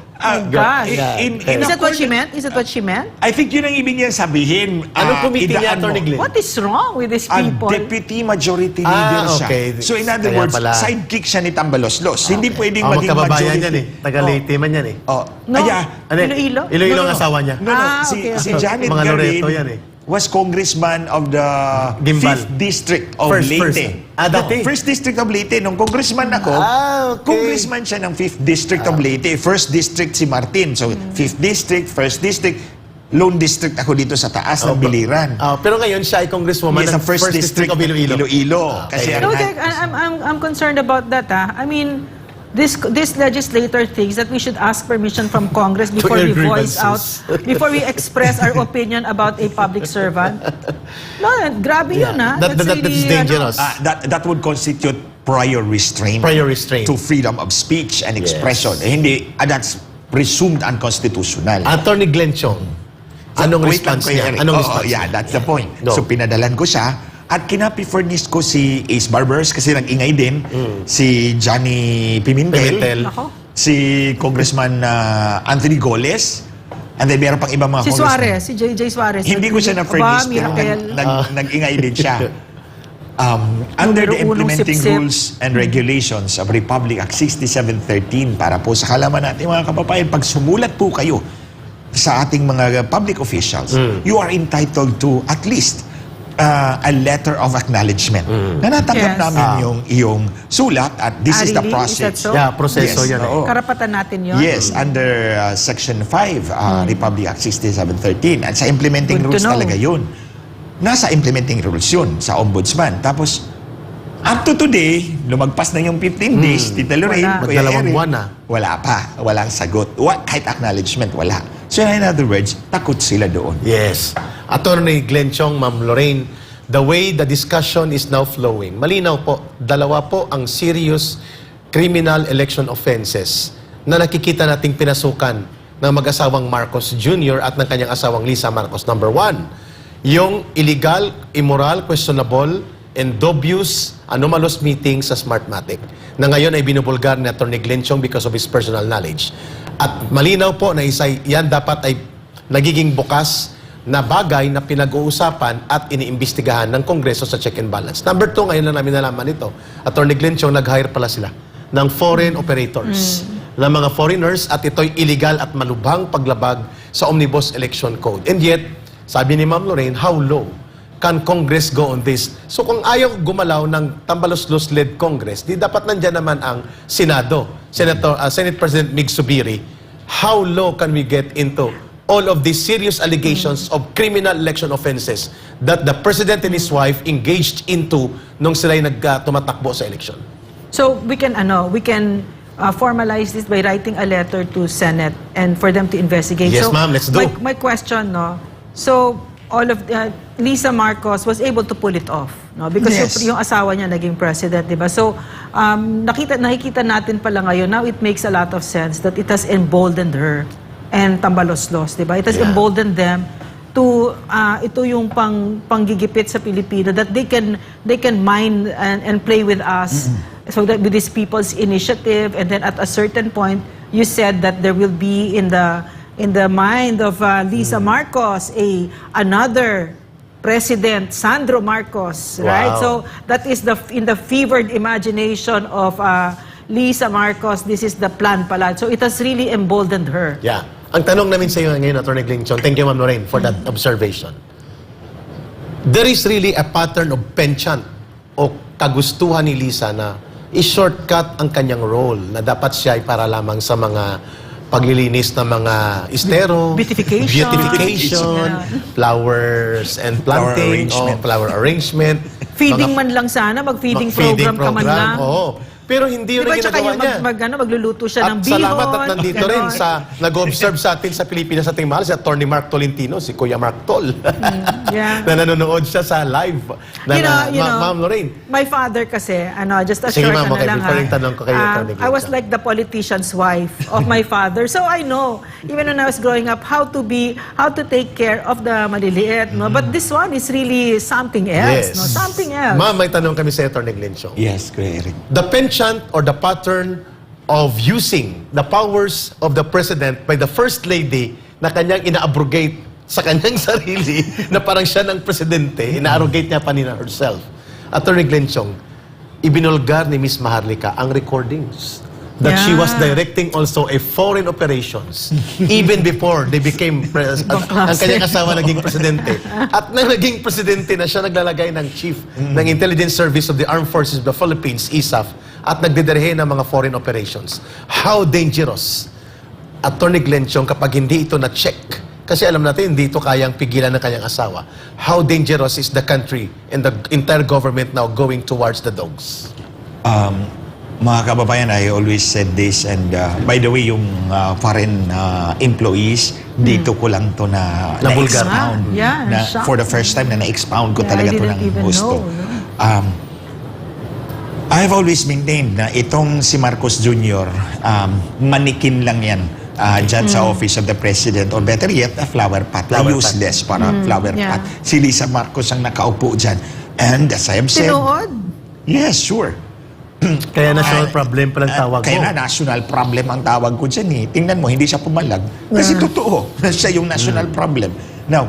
gosh. in Is that what she accordance- meant? Is that what she meant? I think yun ang ibig niya sabihin. Anong committee niya, idaan mo. Atty. Glenn? What is wrong with these Ang people? deputy majority leader siya. okay. So in other Kaya words, pala. sidekick siya ni Tambaloslos. Hindi pwedeng maging magkababayan majority. yan eh. Taga-Leyte man yan eh. Oh. No. Aya, Ano eh? Iloilo? Iloilo ang asawa niya. No, no. Okay, Si okay. Janet Mga Loreto Garin yan eh. was congressman of the Gimbal. 5th District of First Leyte. person. Dati. First District of Leyte. Nung congressman ako, Okay. congressman siya ng 5th District of Leyte. First District si Martin. So, 5th District, First District, Lone District ako dito sa taas ng Biliran. Pero ngayon siya ay congresswoman Yes, ng sa First District of Iloilo. Kasi okay. ang No, I'm concerned about that. I mean, this legislator thinks that we should ask permission from Congress before air we voice out, grievances. before we express our opinion about a public servant. No, grabe yun, ha? That's dangerous. That would constitute prior restraint. Prior restraint. To freedom of speech and expression. Yes. Hindi, that's presumed unconstitutional. Attorney Glenn Chong, anong Wait lang, response Kuya niya? Eric. Anong Oo, response yeah, niya? that's the point. Go. So pinadalan ko siya at kinapi-furnish ko si Ace Barbers kasi nag-ingay din, si Johnny Pimentel, Pimentel. Ako. si Congressman Anthony Goles, and then meron pang ibang mga Si congressmen. Suarez, si JJ Suarez. Hindi ko siya na-furnish, pero Miracle. nag-ingay din siya. Under the Numero unong implementing sip-sip. rules and regulations of Republic Act 6713, para po sa kalaman natin mga kababayan, pag sumulat po kayo sa ating mga public officials, you are entitled to at least a letter of acknowledgement na natanggap Yes. namin yung iyong sulat at this is the Really? Is process. that so? Yeah, proseso Yes, yan eh. oo. Karapatan natin yun? Yes, under Section 5, Republic Act 6713. At sa implementing Good to rules know. talaga yun. Nasa implementing rules yun, sa ombudsman. Tapos, up to today, lumagpas na yung 15 days, Tita Lorraine, Wala. Kuya Magdalawang Eric, buwan na. wala pa. Walang sagot. Kahit acknowledgement, wala. So, in other words, takot sila doon. Yes. Attorney Glenn Chong, Ma'am Lorraine, the way the discussion is now flowing, malinaw po, dalawa po ang serious criminal election offenses na nakikita nating pinasukan ng mag-asawang Marcos Jr. at ng kanyang asawang Lisa Marcos. Number 1, yung illegal, immoral, questionable, and dubious anomalous meeting sa Smartmatic na ngayon ay binubulgar ni Atty. Glenn Chong because of his personal knowledge. At malinaw po na yan dapat ay nagiging bukas na bagay na pinag-uusapan at iniimbestigahan ng Kongreso sa check and balance. Number 2, ngayon lang namin nalaman ito, Atty. Glenn Chong, nag-hire pala sila ng foreign operators, ng mga foreigners, at ito'y illegal at malubhang paglabag sa Omnibus Election Code. And yet, sabi ni Ma'am Lorraine, how low can Congress go on this? So kung ayaw gumalaw ng Tambalos-led Congress, di dapat nandyan naman ang Senado, Senate President Mig Subiri. How low can we get into all of these serious allegations of criminal election offenses that the President and his wife engaged into nung sila'y tumatakbo sa election? So we can formalize this by writing a letter to Senate and for them to investigate. Yes, so, ma'am, let's do. My question, no. So all of Lisa Marcos was able to pull it off, no? Because Yes. yung asawa niya naging president, 'di ba? So nakikita natin pala ngayon, now it makes a lot of sense that it has emboldened her and Tambaloslos, 'di ba? It has Yeah. emboldened them to ito yung panggigipit sa Pilipino, that they can mine and play with us. So that with this people's initiative, and then at a certain point you said that there will be in the mind of Lisa Marcos another President Sandro Marcos, right? Wow. So that is in the fevered imagination of Lisa Marcos. This is the plan pala. So it has really emboldened her. Yeah. Ang tanong namin sa iyo ngayon, Atty. Glenn Chong, thank you, Ma'am Lorraine, for that observation. There is really a pattern of penchant o kagustuhan ni Lisa na i-shortcut ang kanyang role na dapat siya ay para lamang sa mga paglilinis ng mga estero, Beautification. Yeah. flowers and planting, arrangement. flower arrangement. Feeding Mga- man lang sana, mag-feeding Feeding program ka man lang. Oo. Pero hindi yun Di ba ang tsaka ginagawa yung niya. magluluto siya ng At bihon. salamat at nandito rin ganon. sa nag-observe sa atin sa Pilipinas ating mahal, si Atty. Mark Tolentino, si Kuya Mark Tol. yeah. na nanonood siya sa live. Ma'am Lorraine. My father kasi, just a Sige, short ma'am, okay, lang before yung tanong ko kay Atty. I was Glenn. like the politician's wife of my father. So I know, even when I was growing up, how to take care of the maliliit. No? But this one is really something else. Yes. No? Something else. Ma'am, may tanong kami sa Atty. Glenn Chong. Yes, Kuya Eric. The penchant or the pattern of using the powers of the president by the first lady na kanyang ina-abrogate sa kanyang sarili na parang siya ng presidente, ina-abrogate niya pa nila herself. Atty. Glenn Chong, ibinulgar ni Miss Maharlika ang recordings that she was Yeah. directing also a foreign operations even before they became ang kanyang asawa naging presidente. At nang naging presidente na siya naglalagay ng chief ng Intelligence Service of the Armed Forces of the Philippines, ISAF, at nagdidirige ng mga foreign operations. How dangerous, Atty. Glenn Chong, kapag hindi ito na-check? Kasi alam natin, hindi ito kayang pigilan ng kanyang asawa. How dangerous is the country and the entire government now going towards the dogs? Mga kababayan, I always said this, and by the way, yung foreign employees, dito ko lang to Nabulgar. na-expound. Yeah, na, shocked. for the first time na na-expound ko Yeah, talaga I to didn't ng even gusto. know, no? I've always maintained na itong si Marcos Jr., manikin lang yan dyan sa office of the president, or better yet, a flower pot. Flower pot. Useless para flower yeah. pot. Si Lisa Marcos ang nakaupo dyan. And as I have said, Tinood? yes, sure. Kaya national problem pa lang tawag Kaya mo. na national problem ang tawag ko dyan eh. Tingnan mo, hindi siya pumalag. Kasi totoo na siya yung national problem. Now,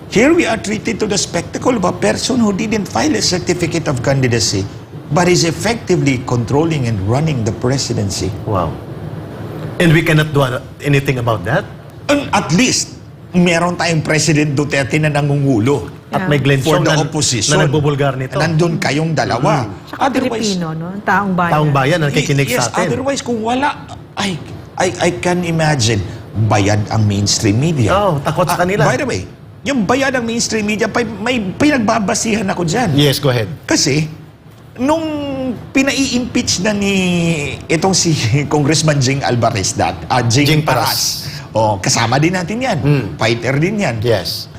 here we are treated to the spectacle of a person who didn't file a certificate of candidacy but is effectively controlling and running the presidency. Wow. And we cannot do anything about that? And at least, meron tayong President Duterte na nangungulo. At may Glenn For Chong the na opposition. na nagbubulgar nito. Nandun kayong dalawa. Tsaka Pilipino, no? Taong bayan. Taong bayan ang nakikinig Yes, sa atin. otherwise kung wala, I can imagine, bayad ang mainstream media. Oh, takot sa kanila. By the way, yung bayad ang mainstream media, may pinagbabasihan ako dyan. Yes, go ahead. Kasi, nung pinai-impeach na ni itong si Congressman Jing Alvarez, Jing Paras. Kasama din natin yan. Fighter din yan. Yes.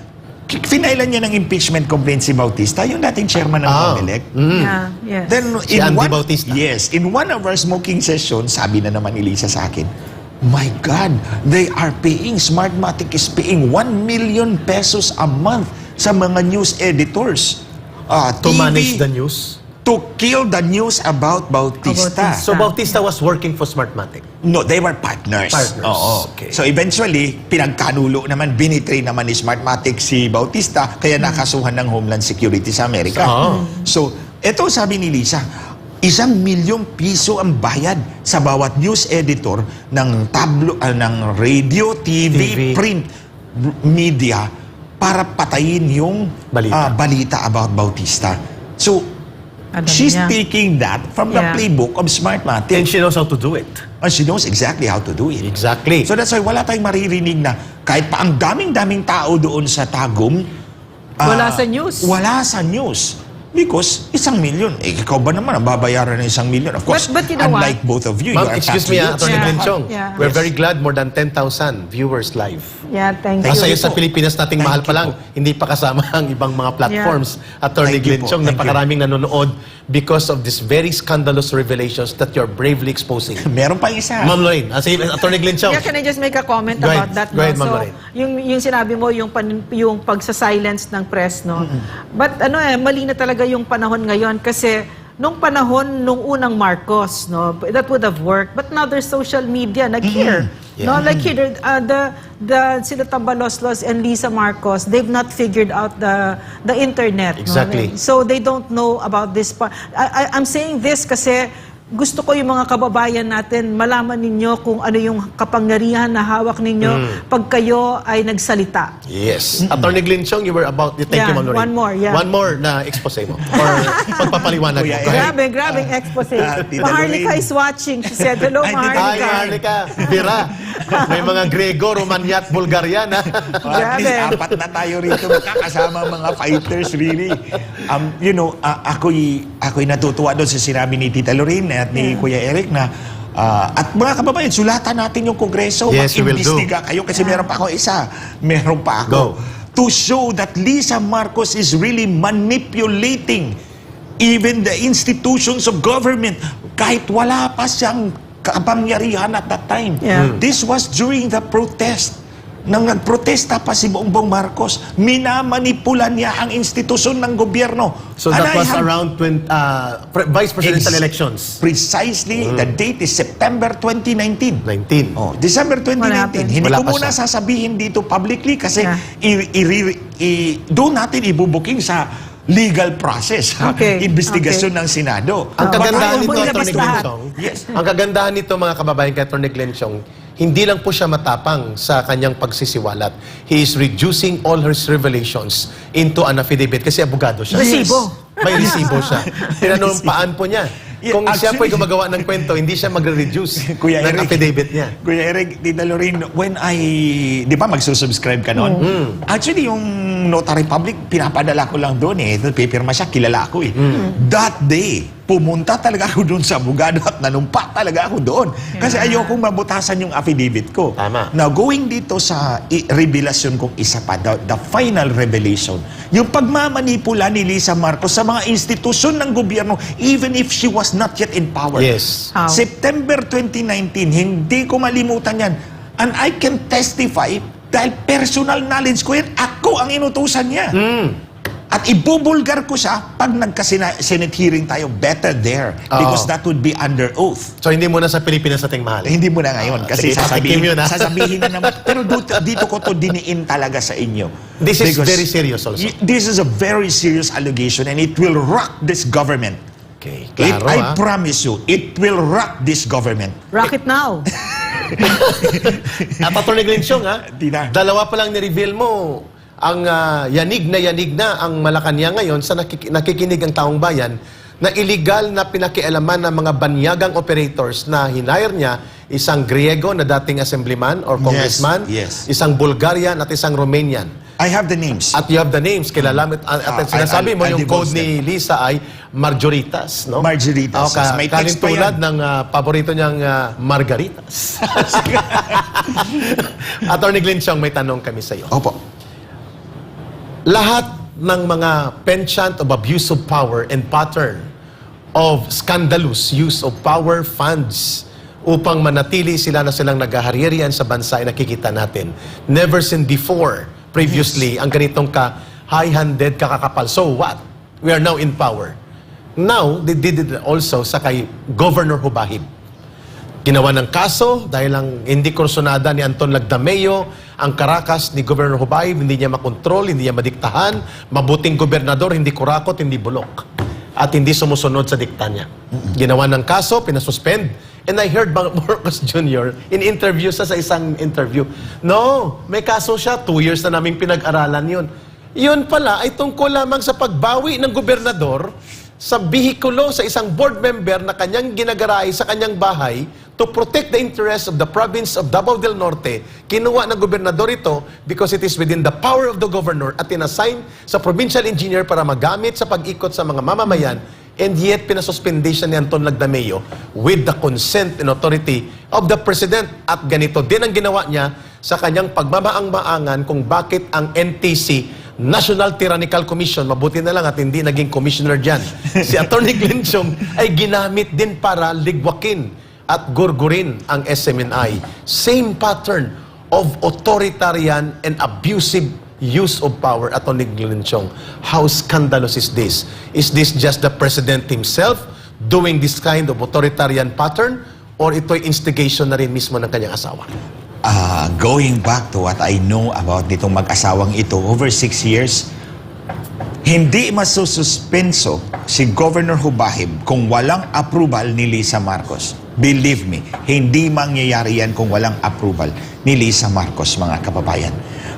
Finailan niya ng impeachment complaint si Bautista, yung dating chairman ng COMELEC. Yeah, yes. Then, Si Andy Bautista. Yes, in one of our smoking sessions, sabi na naman ni Lisa sa akin, my God, they are paying, Smartmatic is paying 1 million pesos a month sa mga news editors. To TV, manage the news. to kill the news about Bautista. So Bautista was working for Smartmatic. No, they were partners. Partners, Oo. okay. So eventually, pinagkanulo naman, binitray naman ni Smartmatic si Bautista, kaya nakasuhan ng Homeland Security sa Amerika. Oh. So, eto sabi ni Lisa, 1 milyong piso ang bayad sa bawat news editor ng ng radio, TV, TV. print media para patayin yung Balita. balita about Bautista. So, Alam she's niya. taking that from the Yeah. playbook of And Smartmatic. she knows how to do it. And she knows exactly how to do it. Exactly. So that's why wala tayong maririnig na kahit pa ang daming-daming tao doon sa Tagum, Wala sa news. Wala sa news. Because 1 million, ikaw ba naman ang babayaran ng 1 million? Of course, But you know unlike what? both of you, Ma'am, you are excuse me, patriots. Atty. Yeah. Glenn Chong. Yeah. We're Yes. very glad more than 10,000 viewers live. Yeah, thank Thank you. Kasi you sa po. Pilipinas nating Thank mahal pa you lang, po. hindi pa kasama ang ibang mga platforms. Attorney Thank you Glenn po. Chong, Thank you. napakaraming nanonood because of this very scandalous revelations that you're bravely exposing. Meron pa isa. Ma'am Lorraine, sige, Attorney Glenn Chong. Yeah, can I just make a comment Go about ahead. that? Go ahead, no? Ma'am So, Lorraine. yung sinabi mo, yung pagsa-silence ng press, no? But mali na talaga yung panahon ngayon kasi nung panahon nung unang Marcos, no, that would have worked. But now there's social media, here. No, like here, the sila Tambaloslos and Lisa Marcos, they've not figured out the internet. Exactly. No? So they don't know about this part. I'm saying this kasi gusto ko yung mga kababayan natin malaman ninyo kung ano yung kapangyarihan na hawak ninyo pag kayo ay nagsalita. Yes. Attorney Glenn Chong, you were about... Thank Yeah, you, Ma'am Lorraine. one more, yeah. One more na expose mo. Or pagpapaliwanag mo. Kuya Go ahead. Grabe expose. Tita Maharlika Lorraine. is watching. She said, hello, Ay, Tita Hi, Maharlika. Maharlika. Vera. May mga Grego, Romanya at Bulgaria na. At least Grabe. apat na tayo rito makakasama mga fighters really. Ako'y natutuwa doon sa sinabi ni Tita Lorraine at ni Kuya Eric na at mga kababayan, sulatan natin yung Kongreso. Yes, we will do. Mag-imbestiga kayo kasi meron pa ako isa. Meron pa ako. Go. To show that Lisa Marcos is really manipulating even the institutions of government kahit wala pa siyang kapangyarihan at that time. Yeah. This was during the protest. Nang nagprotesta pa si Bongbong Marcos, minamanipula niya ang institusyon ng gobyerno. So And that I was have around vice presidential elections. Precisely, the date is September 2019. 19. Oh, December 2019. Hindi Wala ko pa muna siya. sasabihin dito publicly kasi Yeah. doon natin ibubuking sa legal process, Okay. Investigasyon ng Senado. Ang kagandahan Ayaw nito, mo ilabas Atty. lahat. Glenchong, Yes. ang kagandahan nito, mga kababayan kay Atty. Glenchong, hindi lang po siya matapang sa kanyang pagsisiwalat. He is reducing all his revelations into an affidavit kasi abogado siya. Resibo. May resibo siya. Pinanumpaan po niya. Yeah, Kung siya po actually- gumagawa ng kwento, hindi siya magre-reduce Kuya ng Eric. affidavit niya. Kuya Eric, Tita Lorraine, when di ba magsusubscribe ka noon? Actually, yung Notary Public, pinapadala ko lang doon eh. Pipirma siya, kilala ako eh. That day, pumunta talaga ako doon sa abogado at nanumpa talaga ako doon. Kasi ayokong mabutasan yung affidavit ko. Tama. Now, going dito sa revelasyon kong isa pa, the final revelation, yung pagmamanipula ni Lisa Marcos sa mga institusyon ng gobyerno, even if she was not yet in power. Yes. How? September 2019, hindi ko malimutan yan. And I can testify dahil personal knowledge ko yan, ako ang inutusan niya. At ibubulgar ko siya pag nagka-Senate hearing tayo, better there. Because that would be under oath. So hindi mo na sa Pilipinas nating mahal. Hindi mo na ngayon. Kasi sige, patikim yun, ha? sasabihin na naman. Pero dito ko to diniin talaga sa inyo. This is Because very serious also. This is a very serious allegation and it will rock this government. Okay, klaro I ha. promise you, it will rock this government. Rock it now. At Atty. Glenchong, ha? Tina. Dalawa pa lang ni-reveal mo ang yanig na ang Malacanang ngayon sa nakikinig ang taong bayan na illegal na pinakialaman ng mga banyagang operators na hinire niya isang Griego na dating assemblyman or congressman, yes. isang Bulgarian at isang Romanian. I have the names. At you have the names, kilala mo, at sinasabi mo I'll yung code divulge ni Lisa ay Margaritas, no? Margaritas, yes. May text pa Kalintulad yan. ng paborito niyang Margaritas. Atty. Glenchong, may tanong kami sa iyo. Opo. Lahat ng mga penchant of abuse of power and pattern of scandalous use of power funds upang manatili sila na silang nag-aharian sa bansa ay nakikita natin. Never seen before, previously, ang ganitong high-handed, kakakapal. So what? We are now in power. Now, they did it also sa kay Governor Hubahib. Ginawa ng kaso dahil ang hindi kursunada ni Anton Lagdameo, ang Caracas ni Governor Hubahib, hindi niya makontrol, hindi niya madiktahan, mabuting gobernador, hindi kurakot, hindi bulok. At hindi sumusunod sa dikta niya. Ginawa ng kaso, pinasuspend. And I heard Marcos Jr. in interview sa isang interview. No, may kaso siya. 2 years na namin pinag-aralan yun. Yun pala ay tungkol lamang sa pagbawi ng gobernador sa bihikulo sa isang board member na kanyang ginagaray sa kanyang bahay to protect the interests of the province of Davao del Norte. Kinuha ng gobernador ito because it is within the power of the governor at inassign sa provincial engineer para magamit sa pag-ikot sa mga mamamayan, and yet pinasuspendation ni Anton Lagdameo with the consent and authority of the president. At ganito din ang ginawa niya sa kanyang pagmamaang-maangan kung bakit ang NTC, National Tyrannical Commission, mabuti na lang at hindi naging commissioner dyan. Si Atty. Glenchong ay ginamit din para ligwakin at gurgurin ang SMNI. Same pattern of authoritarian and abusive use of power, Atty. Glenchong. How scandalous is this? Is this just the president himself doing this kind of authoritarian pattern, or ito'y instigation na rin mismo ng kanyang asawa? Going back to what I know about nitong mag-asawang ito, over 6 years, hindi masususpenso si Governor Hubahib kung walang approval ni Lisa Marcos. Believe me, hindi mangyayari yan kung walang approval ni Lisa Marcos, mga kababayan.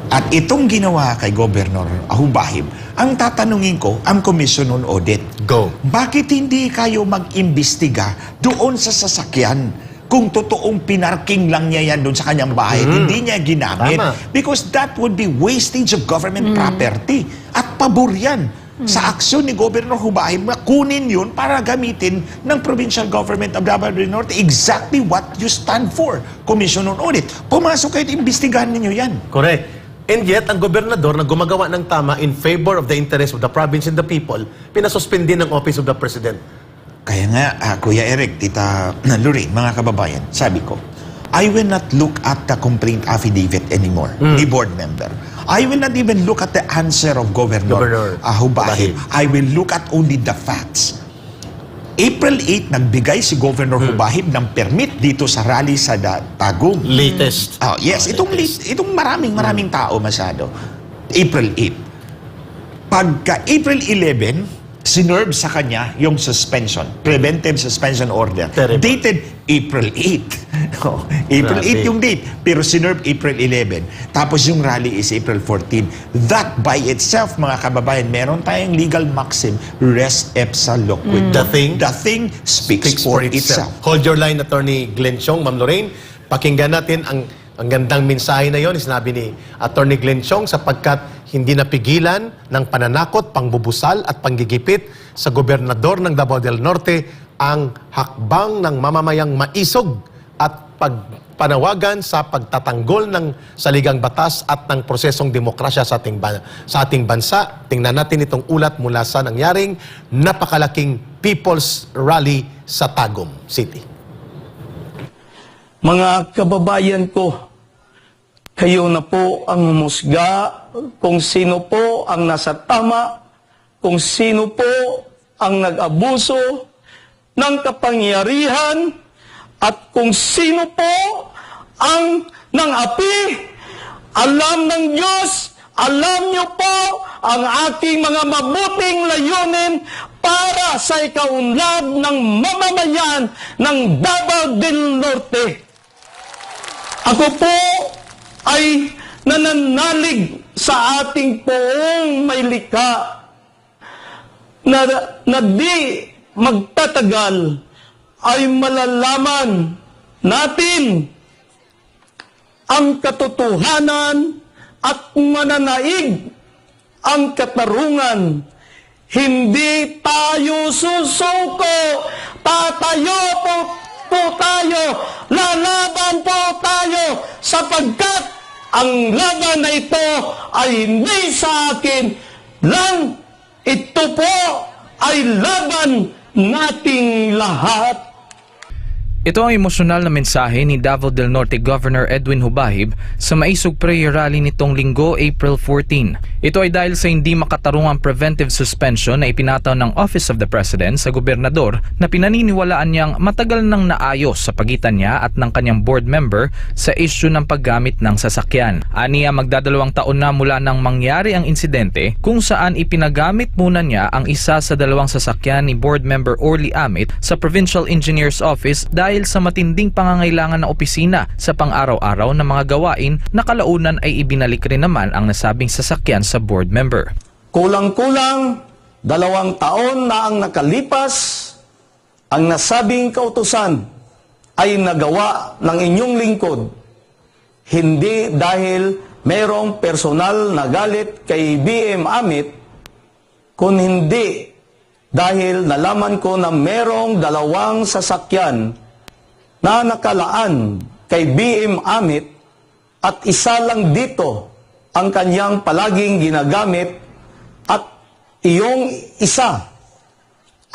At itong ginawa kay Governor Hubahib, ang tatanungin ko, ang Commission on Audit, Go. bakit hindi kayo mag-imbestiga doon sa sasakyan kung totoong pinarking lang niya yan doon sa kanyang bahay, hindi niya ginamit. Tama. Because that would be wastage of government property. At pabor yan sa aksyon ni Governor Hubahib na kunin yun para gamitin ng provincial government of Davao del Norte exactly what you stand for, Commission on Audit. Pumasok kayo at imbestigahan ninyo yan. Correct. And yet, ang gobernador na gumagawa ng tama in favor of the interest of the province and the people, pinasuspindi ng Office of the President. Kaya nga, Kuya Eric, Tita Lorraine, mga kababayan, sabi ko, I will not look at the complaint affidavit anymore, the board member. I will not even look at the answer of Governor Hubahib. I will look at only the facts. April 8, nagbigay si Governor Hubahib ng permit dito sa rally sa Tagum. Latest. Yes, itong maraming tao masyado. April 8. Pagka April 11, sinerve sa kanya yung suspension, preventive suspension order. Terrible. Dated April 8. April 8 yung date, pero sinerve April 11. Tapos yung rally is April 14. That by itself, mga kababayan, meron tayong legal maxim, res ipsa loquitur. The thing speaks for itself. Hold your line, Attorney Glenn Chong. Ma'am Lorraine, pakinggan natin ang gandang mensahe na yon. Sinabi ni Attorney Glenn Chong sapagkat hindi napigilan ng pananakot, pangbubusal at panggigipit sa gobernador ng Davao del Norte ang hakbang ng mamamayang maisog at panawagan sa pagtatanggol ng saligang batas at ng prosesong demokrasya sa ating bansa. Tingnan natin itong ulat mula sa nangyaring napakalaking People's Rally sa Tagum City. Mga kababayan ko, kayo na po ang humusga kung sino po ang nasa tama, kung sino po ang nag-abuso ng kapangyarihan, at kung sino po ang nang-api. Alam ng Diyos, alam niyo po ang aking mga mabuting layunin para sa ikaunlad ng mamamayan ng Davao del Norte. Ako po ay nananalig sa ating poong may likha na di magtatagal ay malalaman natin ang katotohanan at mananaig ang katarungan. Hindi tayo susuko, tatayo po tayo, lalaban po tayo, sapagkat ang laban na ito ay hindi sa akin lang, ito po ay laban nating lahat. Ito ang emosyonal na mensahe ni Davao del Norte Governor Edwin Hubahib sa maisog prayer rally nitong linggo, April 14. Ito ay dahil sa hindi makatarungang preventive suspension na ipinataw ng Office of the President sa gobernador na pinaniniwalaan niyang matagal nang naayos sa pagitan niya at ng kanyang board member sa issue ng paggamit ng sasakyan. Aniya, magdadalawang taon na mula nang mangyari ang insidente kung saan ipinagamit muna niya ang isa sa dalawang sasakyan ni board member Orly Amit sa Provincial Engineer's Office dahil sa matinding pangangailangan ng opisina sa pang-araw-araw na mga gawain na kalaunan ay ibinalik rin naman ang nasabing sasakyan sa board member. Kulang-kulang 2 taon na ang nakalipas, ang nasabing kautusan ay nagawa ng inyong lingkod. Hindi dahil mayroong personal na galit kay BM Amit, kung hindi dahil nalaman ko na mayroong 2 sasakyan na nakalaan kay BM Amit at isa lang dito ang kanyang palaging ginagamit at iyong isa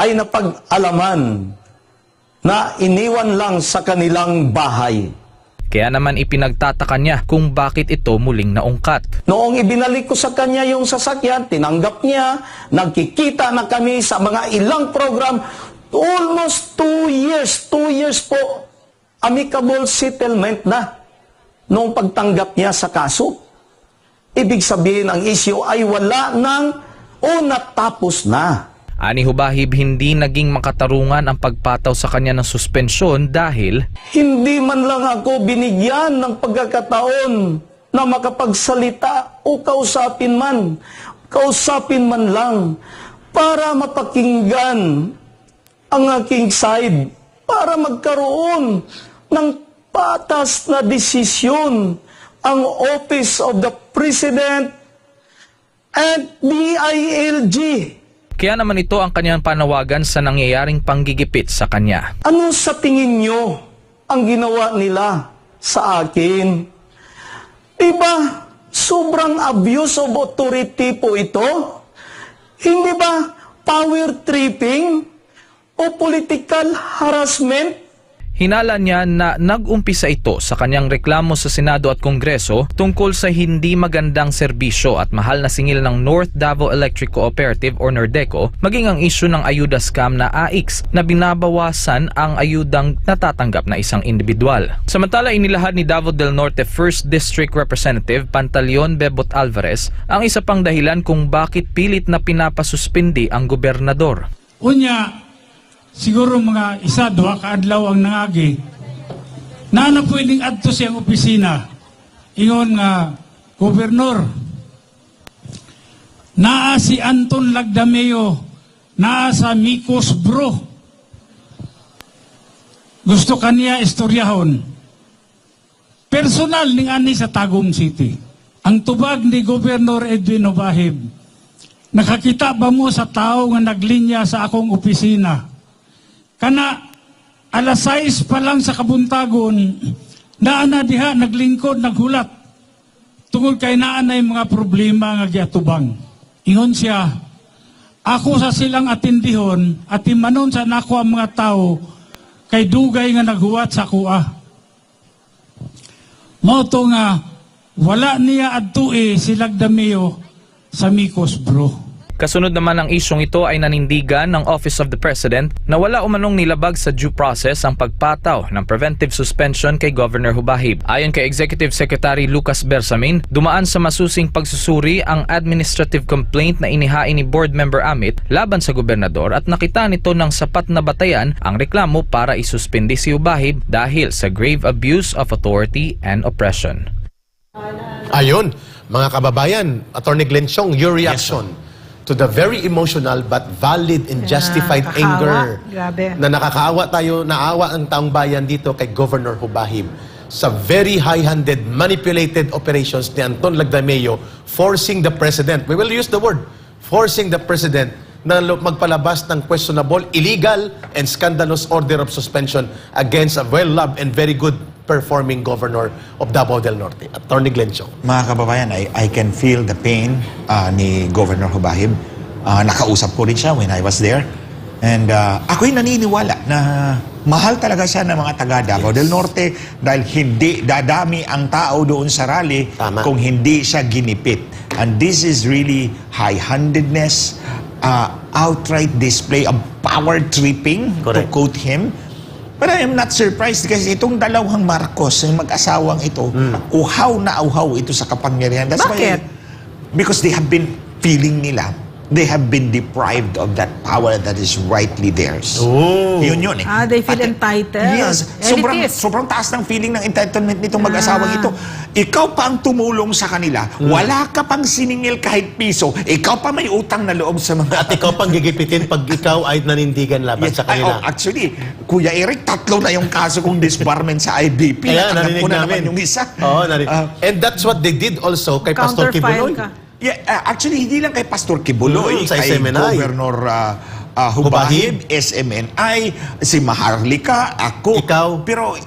ay napag-alaman na iniwan lang sa kanilang bahay. Kaya naman ipinagtataka niya kung bakit ito muling naungkat. Noong ibinalik ko sa kanya yung sasakyan, tinanggap niya, nagkikita na kami sa mga ilang program, almost 2 years, 2 years po, amicable settlement na noong pagtanggap niya sa kaso. Ibig sabihin, ang issue ay wala nang o natapos na. Ani Hubahib, hindi naging makatarungan ang pagpataw sa kanya ng suspensyon dahil Hindi man lang ako binigyan ng pagkakataon na makapagsalita o kausapin man lang para mapakinggan ang aking side, para magkaroon ng patas na desisyon ang Office of the President and DILG. Kaya naman ito ang kanyang panawagan sa nangyayaring panggigipit sa kanya. Ano sa tingin nyo ang ginawa nila sa akin? Diba, sobrang abuse of authority po ito? Hindi ba power tripping o political harassment? Hinala niya na nag-umpisa ito sa kanyang reklamo sa Senado at Kongreso tungkol sa hindi magandang serbisyo at mahal na singil ng North Davao Electric Cooperative or Nordeco, maging ang isyu ng ayuda scam na AIX na binabawasan ang ayudang natatanggap na isang individual. Samantala, inilahad ni Davao del Norte 1st District Representative Pantaleon Bebot Alvarez ang isa pang dahilan kung bakit pilit na pinapasuspindi ang gobernador. Unya, siguro mga isa, duha ka adlaw ang nangagi na pwedeng adto siyang opisina ingon nga, Gobernador, naa si Anton Lagdameo, naa sa Micos Bro, gusto kaniya istoryahon personal ning ani sa Tagum City. Ang tubag ni Gobernador Edwin Hubahib, nakakita ba mo sa tao nga naglinya sa akong opisina? Kana alas 6 pa lang sa kabuntagon, naana diha naglingkod, naghulat. Tungod kay naanay mga problema nga giatubang. Ingon siya, ako sa silang atindihon at imanon sa nako ang mga tao kay dugay nga naghuwat sa kuha. Mao to nga wala niya adtue si Lagdameo sa Micos Bro. Kasunod naman ang isyong ito ay nanindigan ng Office of the President na wala umanong nilabag sa due process ang pagpataw ng preventive suspension kay Governor Hubahib. Ayon kay Executive Secretary Lucas Bersamin, dumaan sa masusing pagsusuri ang administrative complaint na inihain ni Board Member Amit laban sa gobernador at nakita nito ng sapat na batayan ang reklamo para isuspindi si Hubahib dahil sa grave abuse of authority and oppression. Ayun, mga kababayan, Attorney Glenn Chong, your reaction to the very emotional but valid and justified anger Grabe. na nakakaawa tayo, naawa ang taong bayan dito kay Governor Hubahib sa very high-handed, manipulated operations ni Anton Lagdameo forcing the President, we will use the word, forcing the President na magpalabas ng questionable, illegal, and scandalous order of suspension against a well-loved and very good performing governor of Davao del Norte, Attorney Glenn Chong. Mga kababayan, I can feel the pain ni Governor Hubahib. Nakausap ko rin siya when I was there. And ako'y naniniwala na mahal talaga siya ng mga taga Davao del Norte dahil hindi dadami ang tao doon sa rally Tama. kung hindi siya ginipit. And this is really high-handedness, outright display of power tripping, to Correct. quote him. But I am not surprised kasi itong dalawang Marcos, yung mag-asawang ito, uhaw na uhaw ito sa kapangyarihan. That's Bakit? Because they have been feeling nila, they have been deprived of that power that is rightly theirs. Oh. Yun eh. They feel entitled. Yes. Elitist. Sobrang taas ng feeling ng entitlement nitong mag-asawang ito. Ikaw pa ang tumulong sa kanila. Wala ka pang siningil kahit piso. Ikaw pa may utang na loob sa mga... At ikaw pang gigipitin pag ikaw ay nanindigan laban sa kanila. Actually, Kuya Eric, 3 na yung kaso kong disbarment sa IBP. Kaya Natanggap narinig ko na namin. naman yung isa. Oo, and that's what they did also kay Pastor Counterfile Kibuloy. ka. Yeah, actually, hindi lang kay Pastor Kibuloy, Sa kay SMNI. Governor Hubahib, SMNI, si Maharlika, ako. Ikaw. Pero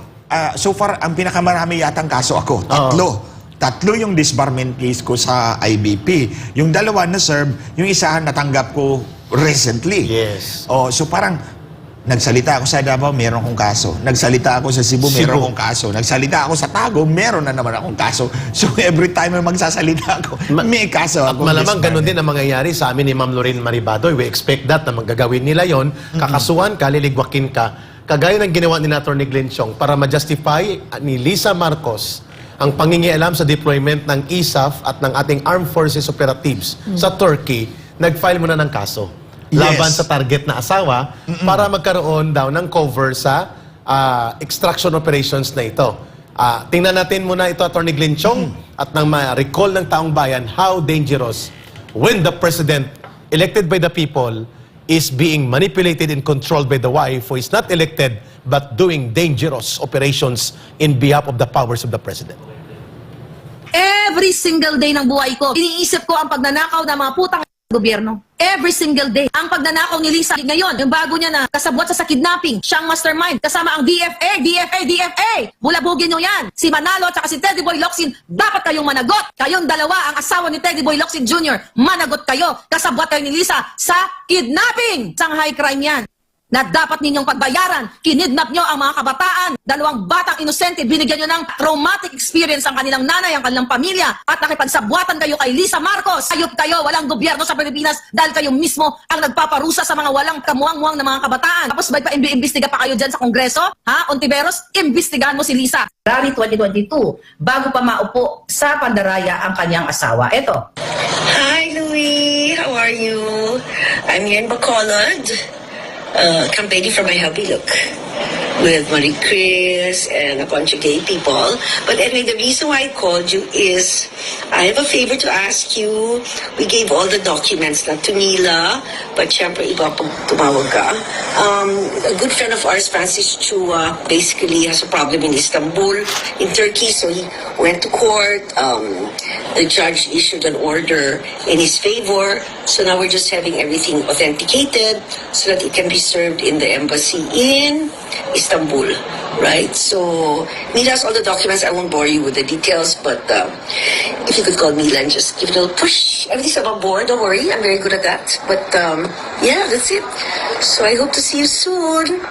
so far, ang pinakamarami yatang kaso ako, 3. 3 yung disbarment case ko sa IBP. Yung 2 na-serve, yung isa natanggap ko recently. Yes. So parang, nagsalita ako sa Davao, meron akong kaso. Nagsalita ako sa Cebu, meron akong kaso. Nagsalita ako sa Tagum, meron na naman akong kaso. So every time na magsasalita ako, may kaso At ako. malamang ganun din ang mangyayari sa amin ni Ma'am Lorraine Maribadoy. We expect that na magagawin nila yon. Kakasuhan ka, liligwakin ka. Kagaya ng ginawa ni Attorney Glenn Chong para ma-justify ni Lisa Marcos ang pangingialam sa deployment ng ISAF at ng ating Armed Forces Operatives sa Turkey, nag-file muna ng kaso. Laban Yes. sa target na asawa para magkaroon daw ng cover sa extraction operations na ito. Tingnan natin muna ito, Attorney Glenn Chong, at nang ma-recall ng taong bayan how dangerous when the President elected by the people is being manipulated and controlled by the wife who is not elected but doing dangerous operations in behalf of the powers of the president. Every single day ng buhay ko, iniisip ko ang pagnanakaw ng mga putang gobyerno. Every single day. Ang pagnanakaw ni Lisa ngayon, yung bago niya na kasabwat sa kidnapping, siyang mastermind, kasama ang DFA! Bulabugin nyo yan! Si Manalo at si Teddy Boy Locsin, dapat kayong managot! Kayong dalawa, ang asawa ni Teddy Boy Locsin Jr., managot kayo! Kasabwat kayo ni Lisa sa kidnapping! Isang high crime yan na dapat ninyong pagbayaran. Kinidnap nyo ang mga kabataan. 2 batang inosente, binigyan nyo ng traumatic experience ang kanilang nanay, ang kanilang pamilya, at nakipagsabwatan kayo kay Lisa Marcos. Ayop kayo, walang gobyerno sa Pilipinas dahil kayo mismo ang nagpaparusa sa mga walang kamuang-muang na mga kabataan. Tapos may pa-imbestiga pa kayo dyan sa Kongreso? Ha? Ontiveros, imbestigahan mo si Lisa. Rally 2022, bago pa maupo sa pandaraya ang kanyang asawa. Ito. Hi, Louie. How are you? I'm here in Bacolod, campaigning for my hubby look with Marie Chris and a bunch of gay people. But anyway, the reason why I called you is I have a favor to ask you. We gave all the documents not to Nila, but syempre iba pag tumawag ka. A good friend of ours, Francis Chua, basically has a problem in Istanbul, in Turkey, so he went to court. The judge issued an order in his favor, so now we're just having everything authenticated so that it can be served in the embassy in Istanbul, right? So Mila has all the documents. I won't bore you with the details, but if you could call Mila and just give it a little push. Everything's above board, don't worry. I'm very good at that. But yeah, that's it. So I hope to see you soon.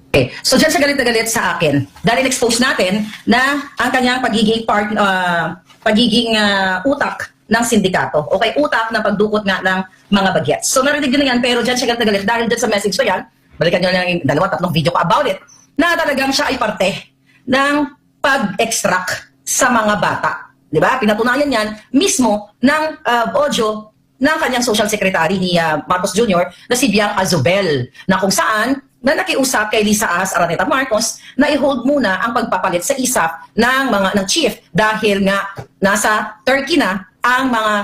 Okay. So dyan sa galit na galit sa akin, dahil expose natin na ang kanyang pagiging utak ng sindikato. Okay, utak ng pagdukot nga ng mga bagets. So narinig nyo na yan, pero dyan siya galit na galit dahil dyan sa message ko yan, balikan nyo lang yung 2-3 video ko about it, na talagang siya ay parte ng pag-extract sa mga bata. Di ba? Pinatunayan yan mismo ng audio ng kanyang social secretary ni Marcos Jr. na si Bianca Zubel, na kung saan na nakiusap kay Lisa As Araneta Marcos na i-hold muna ang pagpapalit sa ISAF ng chief dahil nga nasa Turkey na ang mga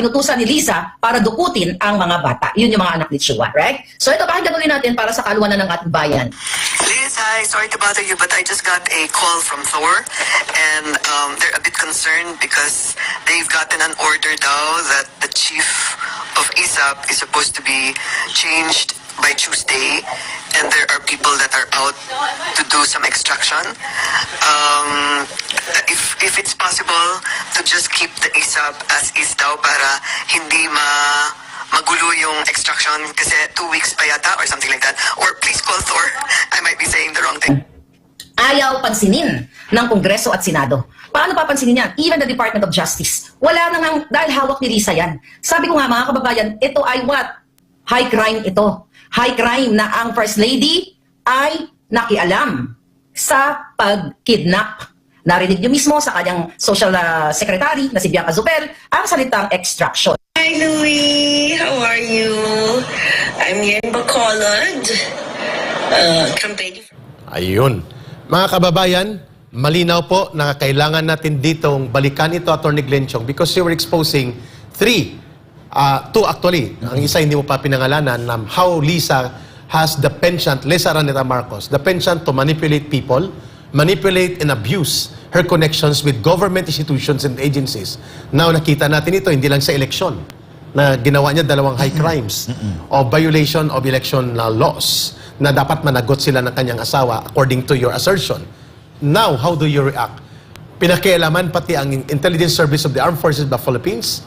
inutusan ni Lisa para dukutin ang mga bata. Yun yung mga anak ni Chua, right? So ito, pakinggan ulit natin para sa kaluwanan ng ating bayan. Liz, hi. Sorry to bother you, but I just got a call from Thor, and they're a bit concerned because they've gotten an order now that the chief of ISAP is supposed to be changed by Tuesday, and there are people that are out to do some extraction. If it's possible to just keep the ISAP as is daw para hindi magulo yung extraction kasi 2 weeks pa yata or something like that. Or please call Thor. I might be saying the wrong thing. Ayaw pansinin ng Kongreso at Senado. Paano papansinin yan? Even the Department of Justice. Wala nang dahil hawak ni Lisa yan. Sabi ko nga mga kababayan, ito ay what? High crime ito. High crime na ang First Lady ay nakialam sa pag-kidnap. Narinig niyo mismo sa kanyang social secretary na si Bianca Zubel ang salitang extraction. Hi, Louie. How are you? I'm here in Bacolod, campaigning. Ayun. Mga kababayan, malinaw po na kailangan natin ditong balikan ito, Atty. Glenn Chong, because you were exposing two actually. Ang isa hindi mo pa pinangalanan na how Lisa has the penchant, Lisa Araneta Marcos, the penchant to manipulate people, manipulate and abuse her connections with government institutions and agencies. Now nakita natin ito hindi lang sa eleksyon na ginawa niya 2 high crimes of violation of election laws na dapat managot sila ng kanyang asawa according to your assertion. Now, how do you react? Pinakialaman pati ang Intelligence Service of the Armed Forces of the Philippines,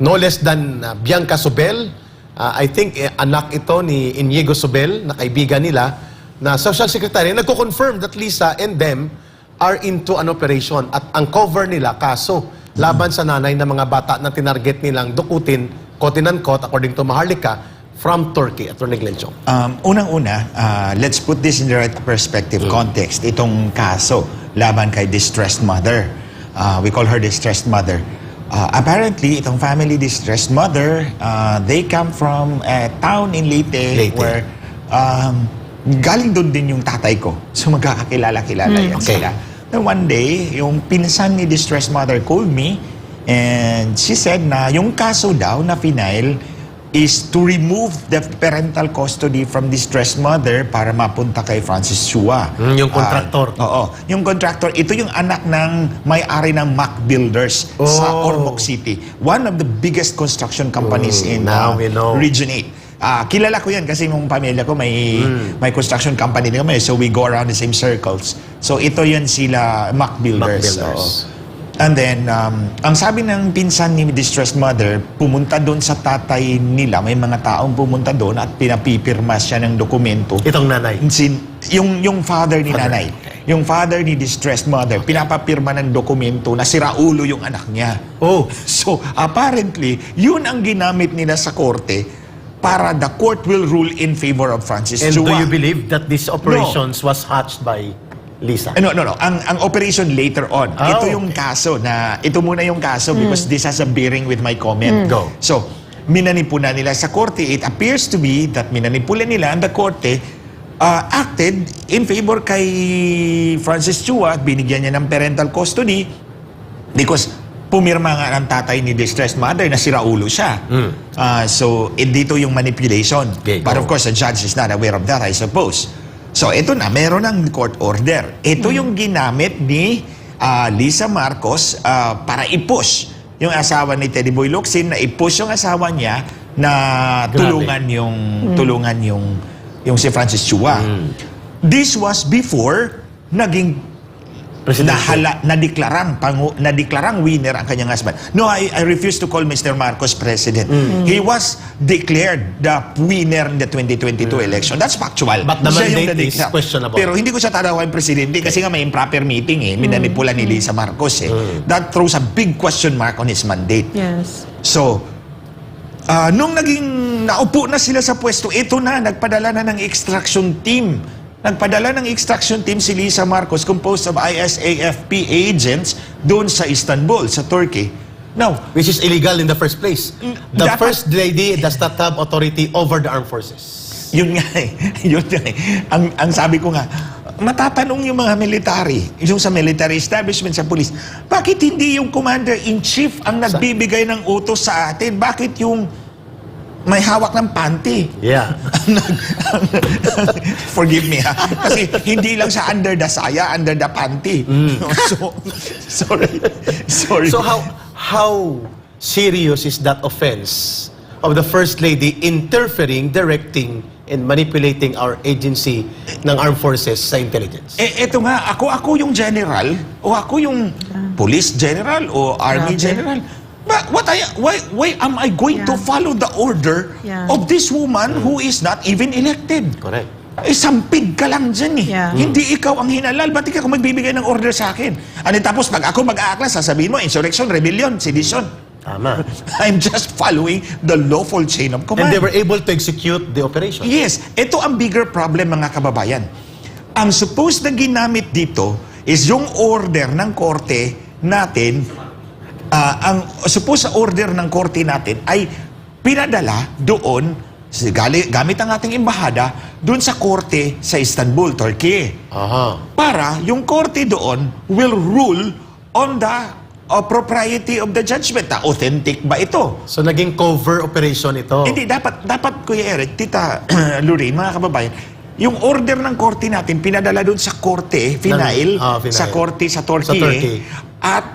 no less than Bianca Zubel, I think anak ito ni Inigo Zubel, na kaibigan nila, na social secretary, nagko-confirm that Lisa and them are into an operation at ang cover nila, kaso, laban sa nanay ng mga bata na tinarget nilang dukutin, quote-unquote, according to Maharlika, from Turkey, Atty. Glenn Chong. Unang-una, let's put this in the right perspective, context. Itong kaso laban kay distressed mother. We call her distressed mother. Apparently, itong family distressed mother, they come from a town in Leyte. Where galing doon din yung tatay ko. So magkakakilala-kilala yan sila. Then one day, yung pinsan ni distressed mother called me and she said na yung kaso daw na final is to remove the parental custody from distressed mother para mapunta kay Francis Chua. Yung contractor. Oo. Yung contractor, ito yung anak ng may-ari ng Mac Builders sa Ormoc City. One of the biggest construction companies in now we know. Region 8. Kilala ko yan kasi yung pamilya ko may construction company din kami. So we go around the same circles. So ito yun sila Mac Builders. Mac Builders. Oo. And then, ang sabi ng pinsan ni distressed mother, pumunta doon sa tatay nila. May mga taong pumunta doon at pinapipirma siya ng dokumento. Itong nanay. Yung father ni nanay. Yung father ni distressed mother, pinapapirma ng dokumento na sira ulo yung anak niya. Oh. So, apparently, yun ang ginamit nila sa korte para the court will rule in favor of Francis And Chua. do you believe that these operations was hatched by Lisa? No. Ang operation later on. Oh, Ito yung kaso na, ito muna yung kaso because this has a bearing with my comment. Go. So, minanipula nila sa korte. It appears to be that minanipula nila and the korte acted in favor kay Francis Chua at binigyan niya ng parental custody because pumirma nga ng tatay ni distressed mother na siraulo siya. So, dito yung manipulation. Okay, But go. of course, the judge is not aware of that, I suppose. So, ito na, meron ng court order. Ito yung ginamit ni Lisa Marcos para i-push yung asawa ni Teddy Boy Locsin, na i-push yung asawa niya na tulungan yung si Francis Chua. This was before naging nadeklarang winner ang kanyang husband. No, I refuse to call Mr. Marcos president. He was declared the winner in the 2022 election. That's factual. But the Siya yung mandate is nadeklara. questionable. Pero hindi ko siya tatawagin presidente kasi nga may improper meeting minanipula ni Lisa Marcos That throws a big question mark on his mandate. Yes. So, nung naging naupo na sila sa pwesto, ito na, nagpadala na ng extraction team. Nagpadala ng extraction team si Lisa Marcos composed of ISAFP agents doon sa Istanbul, sa Turkey. Now, Which is illegal in the first place. The dapat- first lady does not have authority over the armed forces. yun nga eh. Yun nga eh. Ang sabi ko nga, matatanong yung mga military, yung sa military establishment, sa police, bakit hindi yung commander-in-chief ang nagbibigay ng utos sa atin? Bakit yung may hawak ng panty? Yeah. Forgive me ha. Kasi hindi lang siya under the saya, under the panty. So, sorry. So how serious is that offense of the First Lady interfering, directing, and manipulating our agency ng armed forces sa intelligence? Eto nga, ako yung general, o ako yung police general, o army Grabe. general. But why am I going to follow the order of this woman who is not even elected? Correct. Sampid ka lang dyan eh. Yeah. Hindi ikaw ang hinalal. Ba't ikaw magbibigay ng order sa akin? Tapos pag ako mag-aakla, sasabihin mo, insurrection, rebellion, sedition. Tama. I'm just following the lawful chain of command. And they were able to execute the operation. Yes, ito ang bigger problem mga kababayan. Ang supposed na ginamit dito is yung order ng korte natin, ang supposed sa order ng korte natin ay pinadala doon, gamit ang ating embahada, doon sa korte sa Istanbul, Turkey. Aha. Para yung korte doon will rule on the propriety of the judgment. Authentic ba ito? So naging cover operation ito. Hindi, dapat Kuya Eric, Tita Lorraine, mga kababayan, yung order ng korte natin, pinadala doon sa korte, final, Final. sa korte sa Turkey. Sa Turkey. At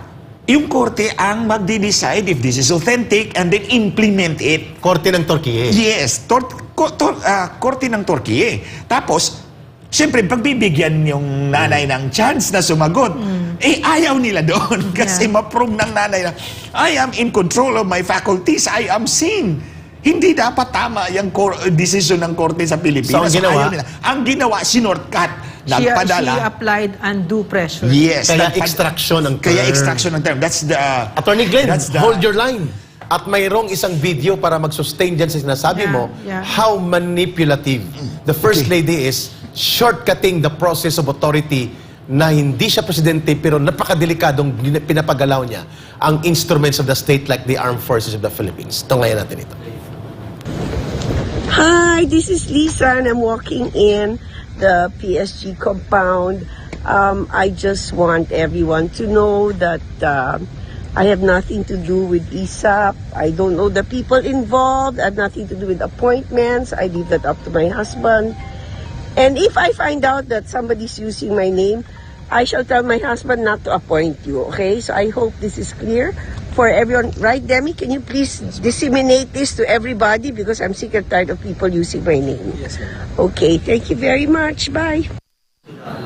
yung korte ang magde-decide if this is authentic and then implement it. Korte ng Turkey. Yes, korte ng Turkey. Tapos, siyempre, pagbibigyan yung nanay ng chance na sumagot, ayaw nila doon. Kasi ma-prove ng nanay na, I am in control of my faculties, I am sane. Hindi dapat tama yung decision ng korte sa Pilipinas. So, ang ginawa? Ayaw nila. Ang ginawa, sinortcut. She Nagpadala. applied undue pressure. Yes. Kaya extraction ng term. Kaya extraction ng term. That's the... Attorney Glenn, That's the- hold your line. At mayroong isang video para mag-sustain dyan sa sinasabi mo, how manipulative the First Lady is shortcutting the process of authority na hindi siya presidente pero napakadelikadong pinapagalaw niya ang instruments of the state like the Armed Forces of the Philippines. Tungayan natin ito. Hi, this is Lisa and I'm walking in the PSG compound. I just want everyone to know that I have nothing to do with ISAP. I don't know the people involved. I have nothing to do with appointments. I leave that up to my husband. And if I find out that somebody's using my name, I shall tell my husband not to appoint you, okay? So I hope this is clear for everyone. Right, Demi? Can you please disseminate this to everybody? Because I'm sick and tired of people using my name. Yes, okay, thank you very much. Bye.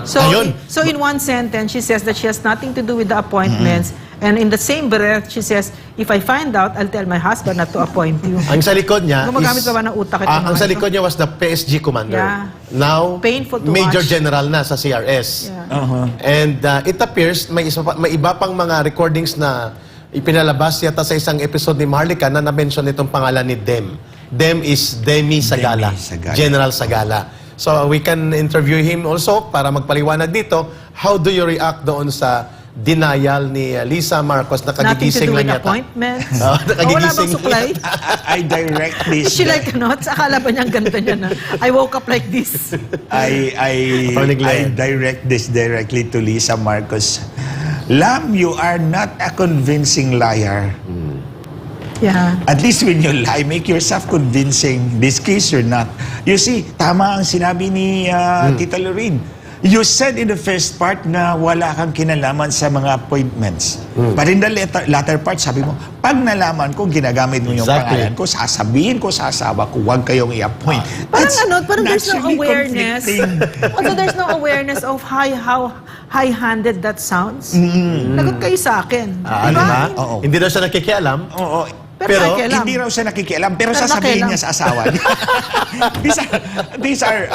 So, Ayun. so in one sentence, she says that she has nothing to do with the appointments. And in the same breath, she says, if I find out, I'll tell my husband not to appoint you. Ang sa likod niya Gumagamit pa ba ng utak itong ang mga sa ito? likod niya was the PSG commander. Yeah. Now, Painful to Major watch. General na sa CRS. Yeah. And it appears may iba pang mga recordings na ipinalabas yata sa isang episode ni Maharlika na na-mention itong pangalan ni Dem. Dem is Demi Sagala. Demi Sagala. General Sagala. So we can interview him also para magpaliwanag dito. How do you react doon sa denial ni Lisa Marcos na Nothing to kagigising do with lang yata? appointments. Oh, Wala bang nakagigising suklay? I direct Is this. she like, ano? Akala ba niyang ganito niya na, I woke up like this. I Parang direct this directly to Lisa Marcos. Lam, you are not a convincing liar. Yeah. At least when you lie, make yourself convincing. This case, you're not. You see, tama ang sinabi ni Tita Lorraine. You said in the first part na wala kang kinalaman sa mga appointments. But in the latter part, sabi mo, pag nalaman ko, ginagamit mo yung Exactly. pangalan ko, sasabihin ko sa asawa ko, huwag kayong i-appoint. Parang parang there's no naturally awareness. conflicting. Also, there's no awareness of how high-handed that sounds. Lagot kayo sa akin. Ano Diba? ba? Oo. Hindi daw siya nakikialam. Oo. Pero nakikialam. Hindi raw siya nakikialam, pero Pero sasabihin nakialam. niya sa asawa niya. These are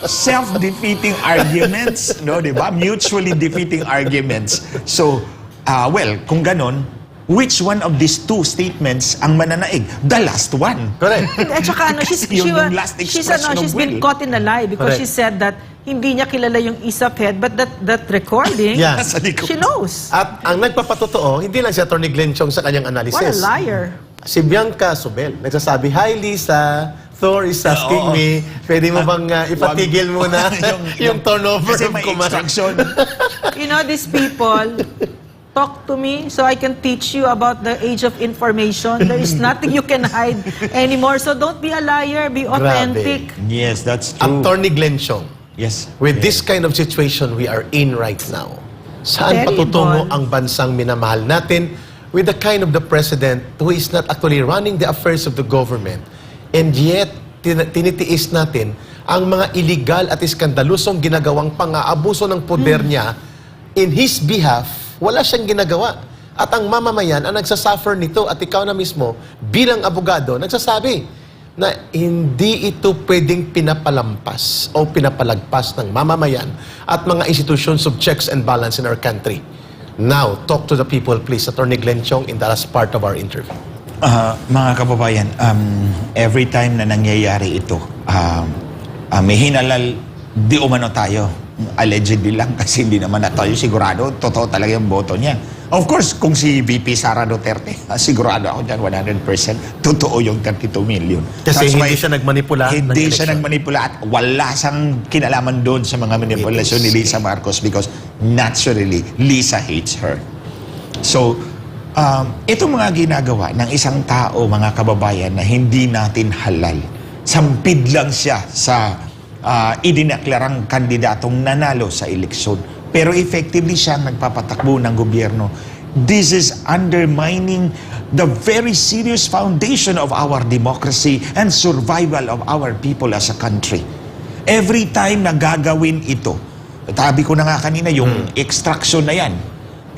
self-defeating arguments, no, di ba? Mutually defeating arguments. So, well, kung ganon, which one of these two statements ang mananaig? The last one. Correct. At saka Yung last she's expression of been will. caught in a lie because Correct. she said that hindi niya kilala yung ISAP head, but that recording, Yeah. Sa likod. she knows. At ang nagpapatotoo, hindi lang si Atty. Glenn Chong sa kanyang What a analysis. liar. Si Bianca Sobel, nagsasabi, Hi Lisa, Thor is asking Oo. me, pwede mo bang ipatigil muna yung turnover Kasi of may command? instruction. You know, these people talk to me so I can teach you about the age of information. There is nothing you can hide anymore. So don't be a liar, be authentic. Yes, that's true. Atty. Glenn Chong, Yes. with this kind of situation we are in right now, saan Very patutungo involved. ang bansang minamahal natin with the kind of the president who is not actually running the affairs of the government, and yet tinitiis natin ang mga illegal at iskandalusong ginagawang pang-aabuso ng poder niya in his behalf, wala siyang ginagawa. At ang mamamayan ang nagsasuffer nito at ikaw na mismo bilang abogado nagsasabi na hindi ito pwedeng pinapalampas o pinapalagpas ng mamamayan at mga institutions of checks and balance in our country. Now, talk to the people, please. Atty. Glenn Chong in the last part of our interview. Mga kababayan, every time na nangyayari ito, may hinalal di umano tayo. Allegedly lang kasi hindi naman na tayo sigurado. Totoo talaga yung boto niya. Of course, kung si VP Sara Duterte, sigurado ako dyan 100% totoo yung 32 million. Kasi That's hindi why siya nagmanipula ng Hindi siya eleksyon. nagmanipula at wala siyang kinalaman doon sa mga manipulasyon ni Lisa Marcos because naturally, Lisa hates her. So, itong mga ginagawa ng isang tao, mga kababayan, na hindi natin halal, sampid lang siya sa idineklarang kandidatong nanalo sa eleksyon. Pero effectively siya nagpapatakbo ng gobyerno. This is undermining the very serious foundation of our democracy and survival of our people as a country. Every time na gagawin ito, tabi ko na nga kanina, yung extraction na yan,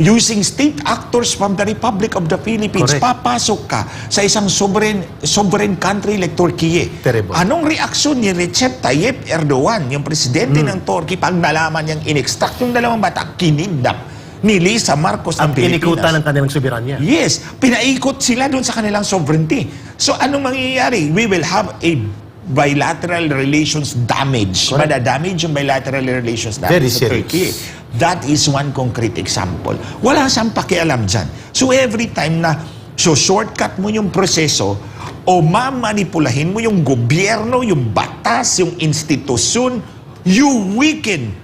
using state actors from the Republic of the Philippines, Correct. papasok ka sa isang sovereign country like Turkey. Terrible. Anong reaksyon ni Recep Tayyip Erdogan, yung presidente ng Turkey, pag nalaman niyang in-extract yung dalawang bata, kinidnap ni Lisa Marcos ng Ang pinikutan Pilipinas? ng kanilang soberanya. Yes, pinaikot sila doon sa kanilang sovereignty. So anong mangyayari? We will have a bilateral relations damage. Correct. Madadamage yung bilateral relations natin Very sa serious. Turkey. That is one concrete example. Wala siyang pakialam dyan. So every time na shortcut mo yung proseso o mamanipulahin mo yung gobyerno, yung batas, yung institusyon, you weaken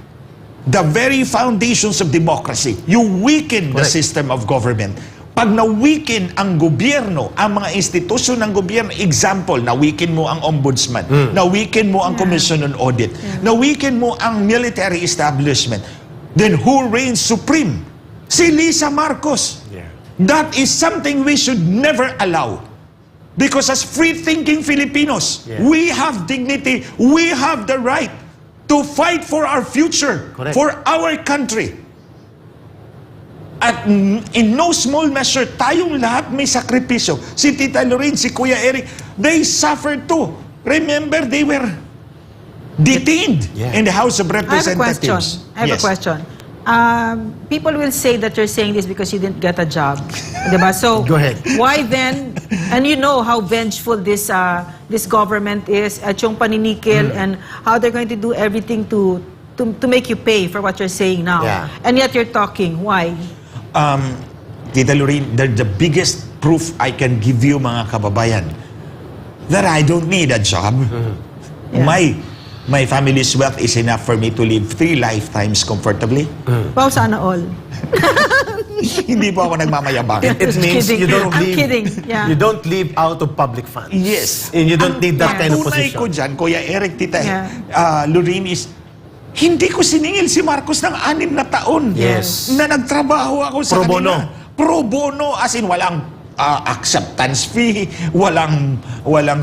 the very foundations of democracy. You weaken the Correct. system of government. Pag nawikin ang gobyerno, ang mga institusyon ng gobyerno, example, nawikin mo ang ombudsman, nawikin mo ang Commission on Audit, nawikin mo ang military establishment, then who reigns supreme? Si Lisa Marcos. That is something we should never allow. Because as free-thinking Filipinos, we have dignity, we have the right to fight for our future, Correct. for our country. At in no small measure, tayong lahat may sakripisyo. Si Tita Lorraine, si Kuya Eric, they suffered too. Remember, they were detained in the House of I have a question. Representatives. I have a Yes. question. People will say that you're saying this because you didn't get a job. Diba? So, Go ahead. why then, and you know how vengeful this this government is, at yung paninikil, and how they're going to do everything to make you pay for what you're saying now. Yeah. And yet you're talking. Why? Tita Lorraine, the biggest proof I can give you, mga kababayan, that I don't need a job. Yeah. My family's wealth is enough for me to live 3 lifetimes comfortably. Wow, sana all. Hindi po ako nagmamayabang. It Just means kidding. you don't I'm live. kidding. Yeah. You don't live out of public funds. Yes. And you don't need that kind of Tunay position. ko dyan, Kuya Eric, Tita Yeah. Lorraine, is hindi ko siningil si Marcos ng 6 na taon. Yes. Na nagtrabaho ako sa Pro bono. kanila. Pro bono, as in walang acceptance fee, walang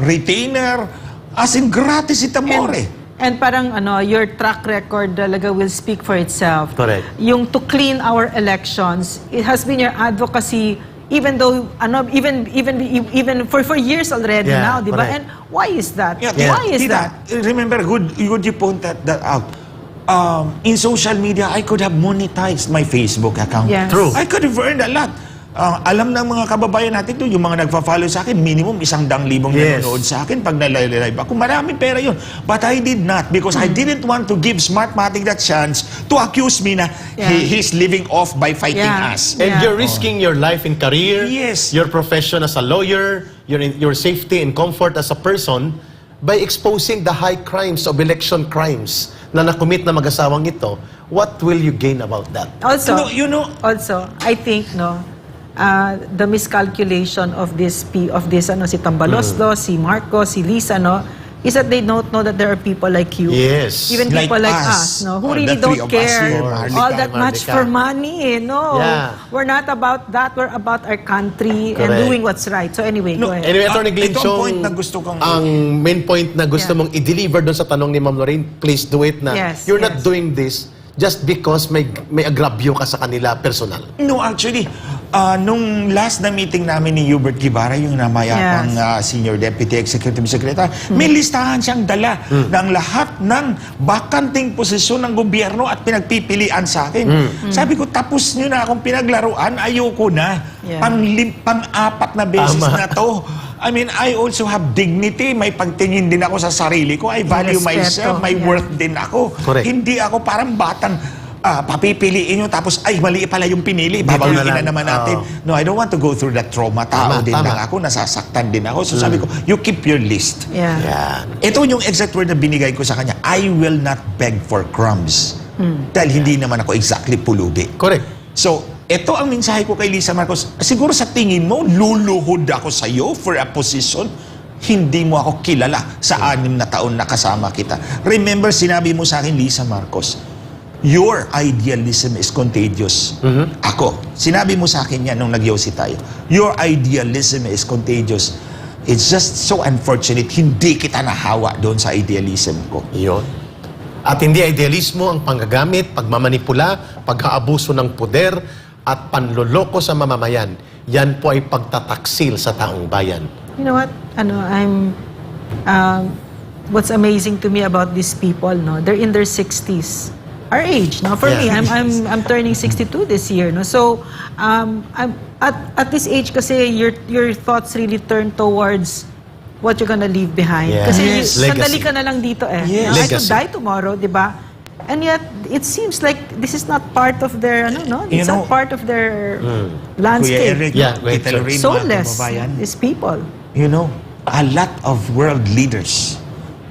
retainer, as in gratis itamore. And parang your track record talaga will speak for itself. Correct. Yung to clean our elections, it has been your advocacy even though even for years already Yeah, now, di ba? correct. And why is that? Yeah. Why is Tita, that? remember, good you point that out. In social media, I could have monetized my Facebook account. Yes. True. I could have earned a lot. Alam ng mga kababayan natin to, yung mga nagfa-follow sa akin, minimum 100,000 Yes. nanonood sa akin pag nalilive ako. Maraming pera yun. But I did not because I didn't want to give Smartmatic that chance to accuse me na he's living off by fighting Yeah. us. And Yeah. you're risking your life and career, Yes. your profession as a lawyer, your safety and comfort as a person by exposing the high crimes of election crimes na nakumit na mag-asawang ito. What will you gain about that? Also, Also, I think the miscalculation of this si Tambalosdo, si Marcos, si Lisa, is that they don't know that there are people like you. Yes. Even Like people like us. us, who Or really the three don't of us care here, Maharlika, all that much Maharlika. for money. No, Yeah. we're not about that. We're about our country and Correct. doing what's right. So anyway, go ahead. Anyway, Atty. Glenn ito ang Chong, point na gusto kong- ang main point na gusto Yeah. mong i-deliver doon sa tanong ni Ma'am Lorraine, please do it na Yes, you're not yes. doing this just because may agravyo ka sa kanila personal. No, actually, nung last na meeting namin ni Hubert Guevara, yung namayapang Senior Deputy Executive Secretary, may listahan siyang dala ng lahat ng bakanting posisyon ng gobyerno at pinagpipilian sa akin. Sabi ko, tapos nyo na akong pinaglaruan, ayoko na. Yeah. Pang-apat na beses Tama. na to. I mean, I also have dignity. May pagtingin din ako sa sarili ko. I value Respeto, myself. May yeah. worth din ako. Correct. Hindi ako parang batang papipiliin nyo tapos ay mali pala yung pinili. Dito Babawiin na na lang. naman natin. No, I don't want to go through that trauma. Tao Tama, din tama. lang ako. Nasasaktan din ako. So sabi ko, you keep your list. Yeah. Yan. Ito yung exact word na binigay ko sa kanya. I will not beg for crumbs. Dahil hindi naman ako exactly pulubi. Correct. So, ito ang mensahe ko kay Lisa Marcos. Siguro sa tingin mo, luluhod ako sa iyo for a position. Hindi mo ako kilala sa 6 na taon na kasama kita. Remember, sinabi mo sa akin, Lisa Marcos, your idealism is contagious. Ako, sinabi mo sa akin yan nung nagyosi tayo. Your idealism is contagious. It's just so unfortunate, hindi kita nahawa doon sa idealism ko. Iyon. At hindi idealismo ang panggagamit, pagmamanipula, pag-aabuso ng poder, at panloloko sa mamamayan. Yan po ay pagtataksil sa taong bayan. You know what? What's amazing to me about these people, they're in their 60s. Our age, For me, I'm turning 62 this year, So, I'm at this age kasi your thoughts really turn towards what you're gonna leave behind. Yeah. Kasi Yes. sandali Legacy. ka na lang dito Yes. I could Legacy. die tomorrow, di ba? And yet, it seems like this is not part of their, it's not part of their Kuya landscape. Eric, Yeah, Tita sure. Lorraine, mga Soulless, kababayan, these people. a lot of world leaders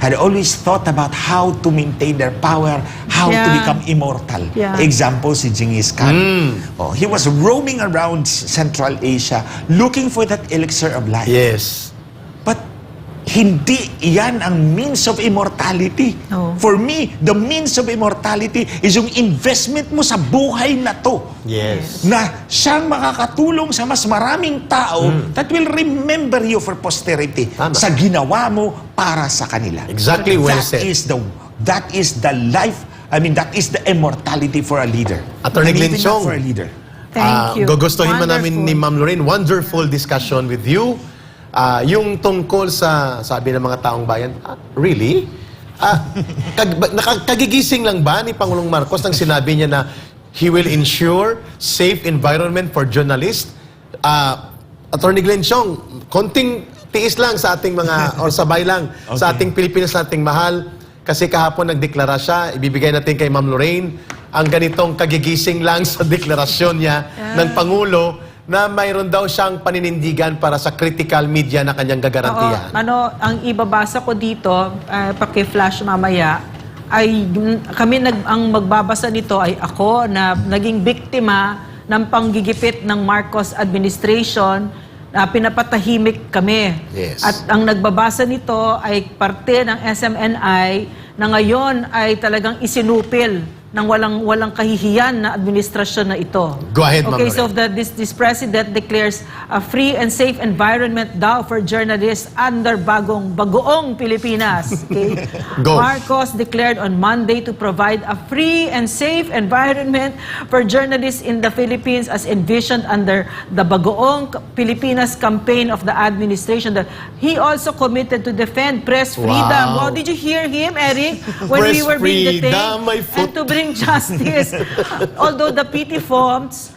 had always thought about how to maintain their power, how to Yeah. become immortal. Yeah. Example, si Genghis Khan. Oh, he was roaming around Central Asia looking for that elixir of life. Yes. But hindi yan ang means of immortality. No. For me, the means of immortality is yung investment mo sa buhay na to. Yes. Na siyang makakatulong sa mas maraming tao that will remember you for posterity Tama. sa ginawa mo para sa kanila. Exactly, well said. That is the life, that is the immortality for a leader. Attorney And Glenn even Chong. not for a leader. Thank you. Gugustuhin mo namin Wonderful. ni Ma'am Lorraine, wonderful discussion with you. Yung tungkol sa, sabi ng mga taong bayan, really? Kagigising lang ba ni Pangulong Marcos nang sinabi niya na he will ensure safe environment for journalists? Attorney Glenn Chong, konting tiis lang sa ating mga, or sabay lang, sa ating Pilipinas, sa ating mahal. Kasi kahapon nagdeklara siya, ibibigay natin kay Ma'am Lorraine ang ganitong kagigising lang sa deklarasyon niya ng Pangulo na mayroon daw siyang paninindigan para sa critical media na kanyang gagarantiyahan. Ang ibabasa ko dito, paki-flash mamaya, ay ang magbabasa nito ay ako na naging biktima ng panggigipit ng Marcos administration na pinapatahimik kami. Yes. At ang nagbabasa nito ay parte ng SMNI na ngayon ay talagang isinupil ng walang kahihiyan na administrasyon na ito. Go ahead, Ma'am Okay, so Lorraine. this president declares a free and safe environment daw for journalists under bagoong Pilipinas. Okay? Go. Marcos declared on Monday to provide a free and safe environment for journalists in the Philippines as envisioned under the Bagoong Pilipinas campaign of the administration. He also committed to defend press freedom. Wow. Wow, did you hear him, Eric? When Press we were being freedom, detained my foot. and to bring justice. Although the PT forms,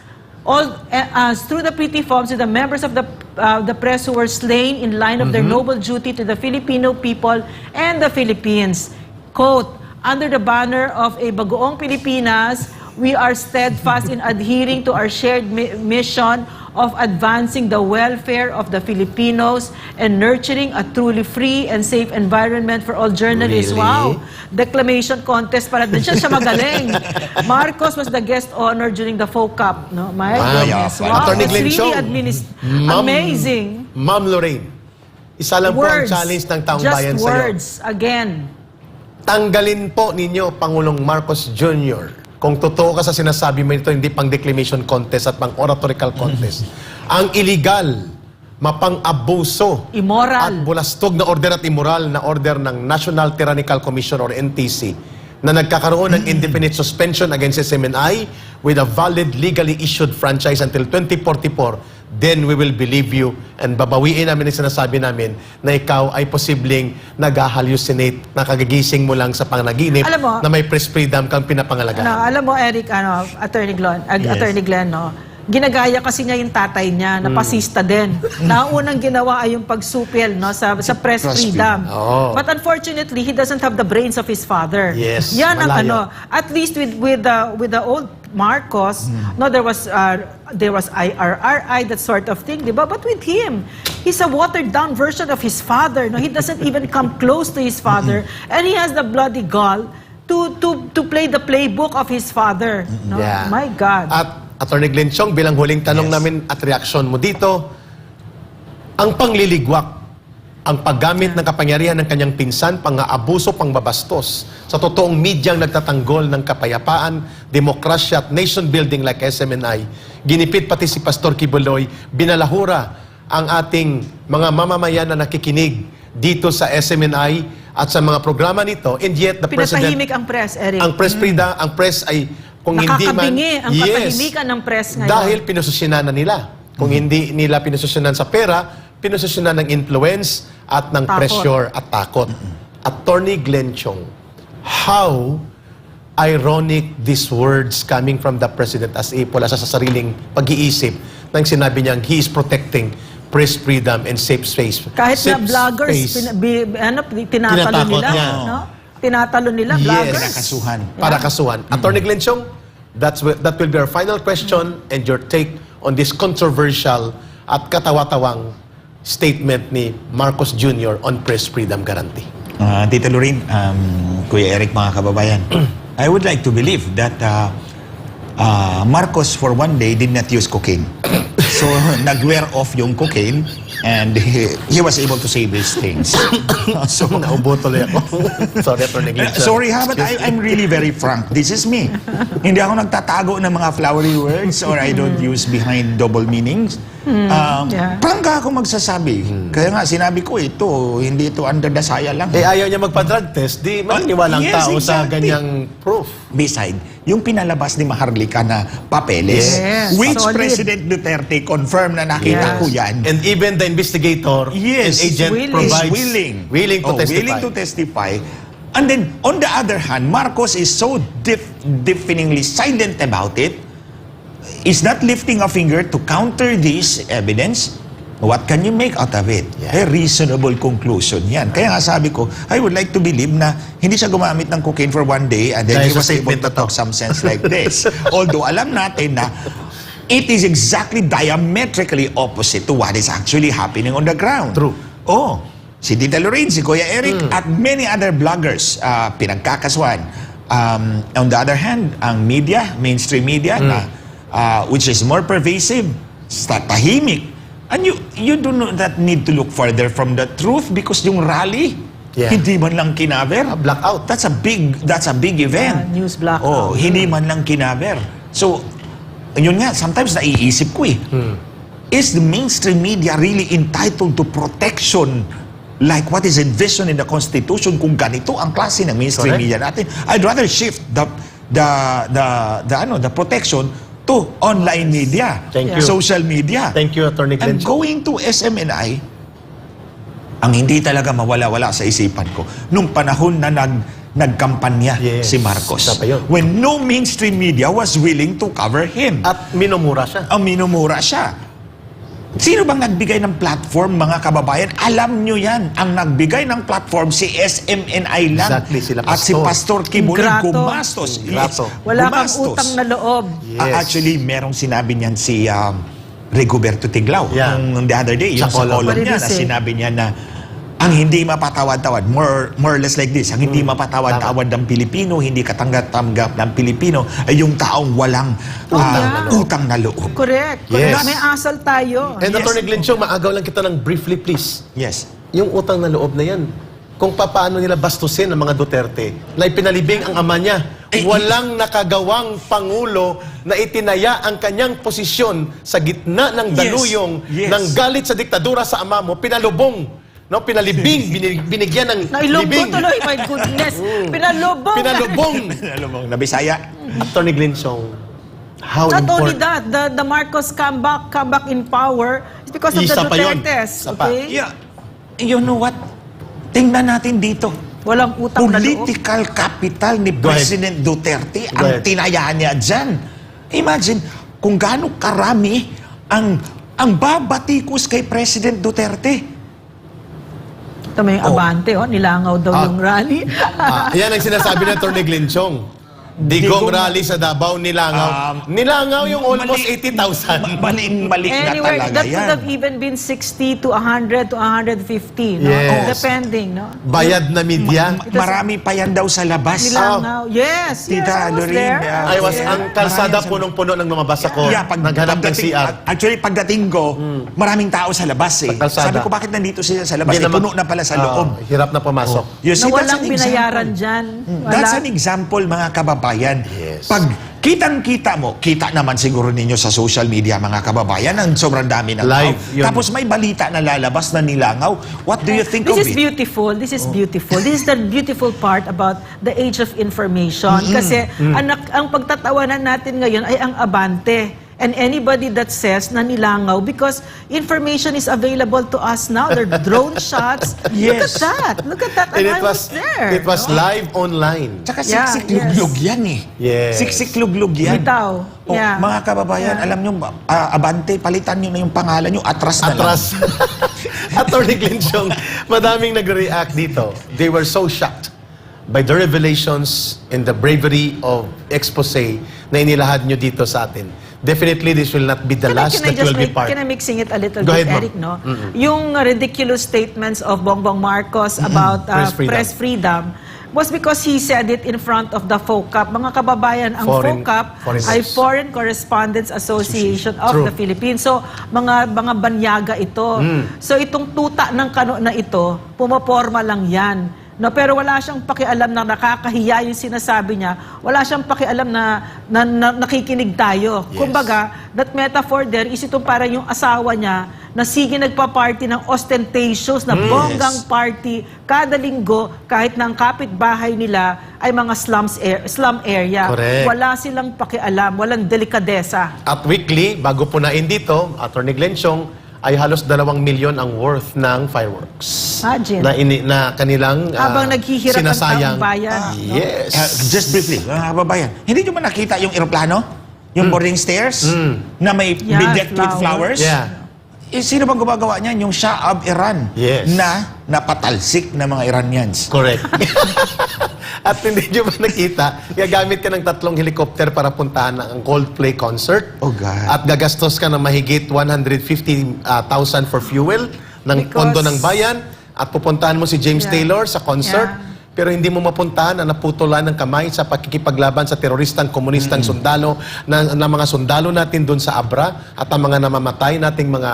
through the PT forms, the members of the press who were slain in line of their noble duty to the Filipino people and the Philippines. Quote, under the banner of a Bagoong Pilipinas, we are steadfast in adhering to our shared mission of advancing the welfare of the Filipinos and nurturing a truly free and safe environment for all journalists. Really? Wow! Declamation contest para din siya magaling. Marcos was the guest honor during the FOCAP. No? My goodness. Wow, Attorney it's Glenn really Chong. amazing. Ma'am Lorraine, isa lang po ang Words. challenge ng taong Just bayan sa iyo. words. Again. Tanggalin po ninyo Pangulong Marcos Jr. Kung totoo ka sa sinasabi mo ito, hindi pang declamation contest at pang oratorical contest. Ang illegal, mapang-abuso, at Immoral. bulastog na order at immoral na order ng National Tyrannical Commission or NTC na nagkakaroon ng indefinite suspension against SMNI with a valid legally issued franchise until 2044, then we will believe you and babawiin namin ang sinasabi namin na ikaw ay posibleng nag-hallucinate, nakagigising mo lang sa panaginip Alam mo, na may press freedom kang pinapangalagaan. Alam mo, Eric, Attorney Glenn, no? Ginagaya kasi niya yung tatay niya, na pasista din. Na ang unang ginawa ay yung pagsupil no, sa press freedom. Oo. But unfortunately, he doesn't have the brains of his father. Yes, Yan ang malayo. at least with the old Marcos, no, there was IRRI, that sort of thing, di ba? But with him, he's a watered down version of his father. No, he doesn't even come close to his father, and he has the bloody gall to play the playbook of his father. No? Yeah. My God. At Attorney Glenn Chong, bilang huling tanong namin at reaksyon mo dito, ang pangliligwak, ang paggamit ng kapangyarihan ng kanyang pinsan, pang-aabuso, pangbabastos, sa totoong medyang nagtatanggol ng kapayapaan, demokrasya at nation building like SMNI, ginipit pati si Pastor Kibuloy, binalahura ang ating mga mamamayan na nakikinig dito sa SMNI at sa mga programa nito, and yet the President... Pinatahimik ang press, Eric. Ang press freedom, ang press ay kung hindi man... Nakakabingi ang katahimikan ng press ngayon. Dahil pinususyonan na nila. Kung hindi nila pinususyonan sa pera, pinususyonan ng influence at ng Takot. pressure at takot. Attorney Glenn Chong, how ironic these words coming from the President as a pula sa sariling pag-iisip nang sinabi niyang he is protecting press freedom and safe space. Kahit na Safe vloggers, space. tinatalo Tinatakot nila. niya. No? Tinatalo nila, Yes. vloggers. Para kasuhan. Para kasuhan. Attorney Glenn Chong, that will be our final question and your take on this controversial at katawa-tawang statement ni Marcos Jr. on press freedom guarantee. Tita Lorraine, Kuya Eric, mga kababayan, I would like to believe that Marcos for one day did not use cocaine. So, nag-wear off yung cocaine and he was able to say these things. So, Naubo tuloy ako. Sorry, Atty. Glenn. sorry ha, but I'm really very frank. This is me. Hindi ako nagtatago ng mga flowery words or I don't use behind double meanings. Yeah. Prangka ako magsasabi. Kaya nga, sinabi ko ito, hindi ito under the saya lang. Ayaw niya magpa-drug test, di maniniwalang Yes, tao sa exactly. ganyang proof. Beside, yung pinalabas ni Maharlika na papeles, Yes, which solid. President Duterte confirmed na nakita Yes. ko yan. And even the investigator Yes, and agent willing. provides willing to testify. Willing to testify. And then, on the other hand, Marcos is so deafeningly silent about it. Is not lifting a finger to counter this evidence. What can you make out of it? A reasonable conclusion yan. Kaya nga sabi ko, I would like to believe na hindi siya gumamit ng cocaine for one day and then Dahil he sa was able statement to na to. talk some sense like this. Although alam natin na it is exactly diametrically opposite to what is actually happening on the ground. True. Oh, si Tita Lorraine, si Kuya Eric, at many other bloggers pinagkakaswan. On the other hand, ang media, mainstream media, na, which is more pervasive, tahimik. And you do not need to look further from the truth because yung rally, hindi man lang kinaber. Blackout. That's a big event. Yeah, news blackout. Oh, hindi man lang kinaber. So, yun nga, sometimes naiisip ko is the mainstream media really entitled to protection like what is envisioned in the Constitution kung ganito ang klase ng mainstream Correct. media natin? I'd rather shift the protection to online media, Thank you. social media. Thank you, Atty. Glenn. And going to SMNI, ang hindi talaga mawala-wala sa isipan ko, nung panahon na nagkampanya Yes, si Marcos, isa pa yun. when no mainstream media was willing to cover him. At minumura siya. Ang minumura siya. Sino bang nagbigay ng platform, mga kababayan? Alam nyo yan, ang nagbigay ng platform si SMNI lang. Exactly, sila At si Pastor. Pastor Kibuloy Ingrato. gumastos. Ingrato. Wala kang gumastos. utang na loob. Yes. Actually, merong sinabi niyan si Rigoberto Tiglao Yeah. the other day, yung Sa sa column. column niya, na What did he say? sinabi niya na ang hindi mapatawad-tawad, more or less like this, ang hindi mapatawad-tawad ng Pilipino, hindi katanggap-tanggap ng Pilipino, ay yung taong walang utang na loob. Correct. Yes. May asal tayo. And Atty. Glenn Chong, maagaw lang kita ng briefly, please. Yes. Yung utang na loob na yan, kung paano nila bastusin ang mga Duterte, na ipinalibing ang ama niya, walang nakagawang pangulo na itinaya ang kanyang posisyon sa gitna ng daluyong Yes. ng galit sa diktadura sa ama mo, pinalubong, no, pinalibing, binigyan ng Nailunggo libing. tuloy, my goodness. Pinalubong. Pinalubong. Alam mo, na Bisaya. Atty. Glenn Chong, how Not only important. that, the Marcos comeback in power is because of the Isa pa yun. Dutertes. Isa pa. Okay? Yeah. You know what? Tingnan natin dito. Walang utang na loob. Political capital ni Go ahead. President Duterte Go ang ahead. tinaya niya dyan. Imagine kung gaano karami ang babatikos kay President Duterte. Ito may abante, nilangaw daw yung rally. Yan ang sinasabi ng Atty. Glenn Chong. Digong rally sa Davao, nilangaw. Nilangaw yung almost 80,000. Maling-malik na Anywhere, talaga that could yan. have even been 60 to 100 to 150, no? Yes. Depending, no? Bayad na media. Marami pa yan daw sa labas. Nilangaw. Yes, yes, Tita I was Lorraine, there. I was, there. ang kalsada punong-puno ng mga basa ko. Naghanap ng CR. Actually, pagdating ko, maraming tao sa labas eh. Sa kalsada. Sabi ko, bakit nandito sila sa labas? Hindi Eh, naman- puno na pala sa loob. Hirap na pumasok. You Na see, that's walang an binayaran example. dyan. That's Wala. an example, mga kababayan. Yes. Pag kitang-kita mo, kita naman siguro ninyo sa social media, mga kababayan, ang sobrang dami ng Live, tao. yun. Tapos may balita na lalabas na nilangaw. What do you think This of is it? beautiful. This is beautiful. This is the beautiful part about the age of information. Kasi ang pagtatawanan natin ngayon ay ang abante. And anybody that says na nilangaw, because information is available to us now. There are drone shots. Yes. Look at that. And And I was there. it was live online. Tsaka Yeah, siksik-luglug yan eh. Yes. Siksik-luglug yan. Bitaw. Oh, Yeah. Mga kababayan, alam nyo, Abante, palitan nyo na yung pangalan nyo, atras na lang. Atras. Atty. Glenn Chong, madaming nagre-react dito. They were so shocked by the revelations and the bravery of expose na inilahad nyo dito sa atin. definitely this will not be the last that will be part. Can I mixing it a little Go bit, ahead, ma'am. Eric, no? Yung ridiculous statements of Bongbong Marcos about Press freedom. press freedom was because he said it in front of the FOCAP. Mga kababayan, ang Foreign- FOCAP foreigners. ay Foreign Correspondents Association of True. the Philippines. So, mga banyaga ito. So, itong tuta ng kano na ito, pumaporma lang yan. No, pero wala siyang pakialam na nakakahiya yung sinasabi niya. Wala siyang pakialam na nakikinig tayo. Yes. Kumbaga, that metaphor there is itong parang yung asawa niya na sige nagpa-party ng ostentatious na bonggang party kada linggo kahit na ang kapitbahay nila ay mga slum area. Correct. Wala silang pakialam, walang delikadesa. At weekly, bago punain dito, Atty. Glenn Chong, ay halos 2 milyon ang worth ng fireworks. Imagine. Na kanilang Habang naghihirap ang sinasayang. taong bayan. Yes. Just briefly, mga kababayan, hindi nyo ba nakita yung eroplano? Yung boarding stairs? Na may Yeah, bedecked with flowers? Yeah. Eh, sino bang gumagawa niyan? Yung Shah of Iran. Yes. Na napatalsik na mga Iranians. Correct. At hindi nyo ba nakita, gagamit ka ng 3 helicopter para puntahan ang Coldplay concert. Oh, God. At gagastos ka ng mahigit 150,000 for fuel ng Because- pondo ng bayan. At pupuntahan mo si James Yeah. Taylor sa concert. Yeah. Pero hindi mo mapuntahan na naputulan ng kamay sa pakikipaglaban sa teroristang komunistang sundalo na mga sundalo natin doon sa Abra at ang mga namamatay nating mga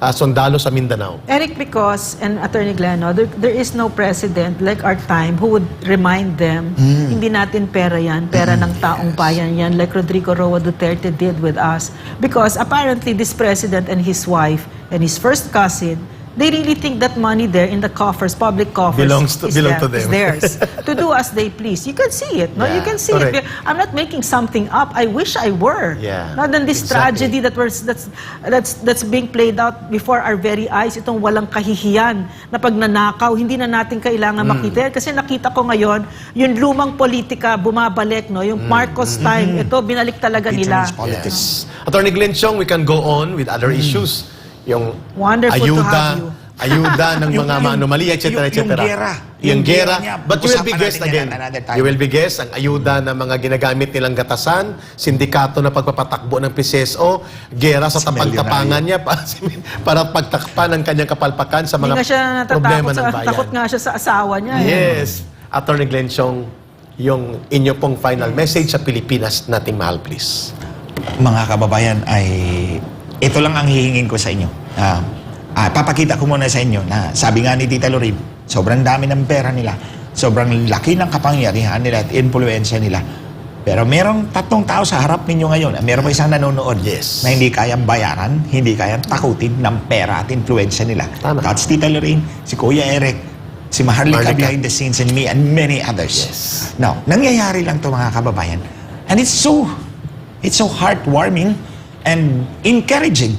sundalo sa Mindanao. Eric, because, and Attorney Gleno, there is no president like our time who would remind them, hindi natin pera yan, pera ng taong bayan yan, like Rodrigo Roa Duterte did with us. Because apparently this president and his wife and his first cousin, they really think that money there in the coffers, public coffers, Belong to them. is theirs. To do as they please. You can see it, no? Yeah, You can see correct. it. I'm not making something up. I wish I were. Yeah, Not than this exactly. tragedy that's being played out before our very eyes. Itong walang kahihiyan na pagnanakaw, hindi na natin kailangan makita. Kasi nakita ko ngayon, yung lumang politika bumabalik, no? Yung Marcos time, ito binalik talaga nila. Patronage politics. Yes. Attorney Glenn Chong, we can go on with other issues. Yung Wonderful to ayuda, have you. ayuda ng mga anomaly, etc. etc. yung gera. Yung Yung gera. gera niya, But you will be pag-usapan guest natin yan again. another time. You will be guest. Ang ayuda na mga ginagamit nilang gatasan, sindikato na pagpapatakbo ng PCSO, gera sa Si tapang-tapangan niya para pagtakpan ng kanyang kapalpakan sa Hindi mga nga siya problema natatakot ng bayan. takot nga siya sa asawa niya. eh. Yes. Attorney Glenn Chong, yung inyo pong final message sa Pilipinas nating mahal, please. Mga kababayan, ay ito lang ang hihingin ko sa inyo. Papakita ko muna sa inyo na sabi nga ni Tita Lorraine, sobrang dami ng pera nila, sobrang laki ng kapangyarihan nila at influensya nila. Pero merong 3 tao sa harap ninyo ngayon. Meron pa isang nanonood Yes. na hindi kayang bayaran, hindi kayang takutin ng pera at influensya nila. Tama. That's Tita Lorraine, si Kuya Eric, si Maharlika Maharlika. behind the scenes, and me, and many others. Yes. Now, nangyayari lang to mga kababayan. And it's so heartwarming and encouraging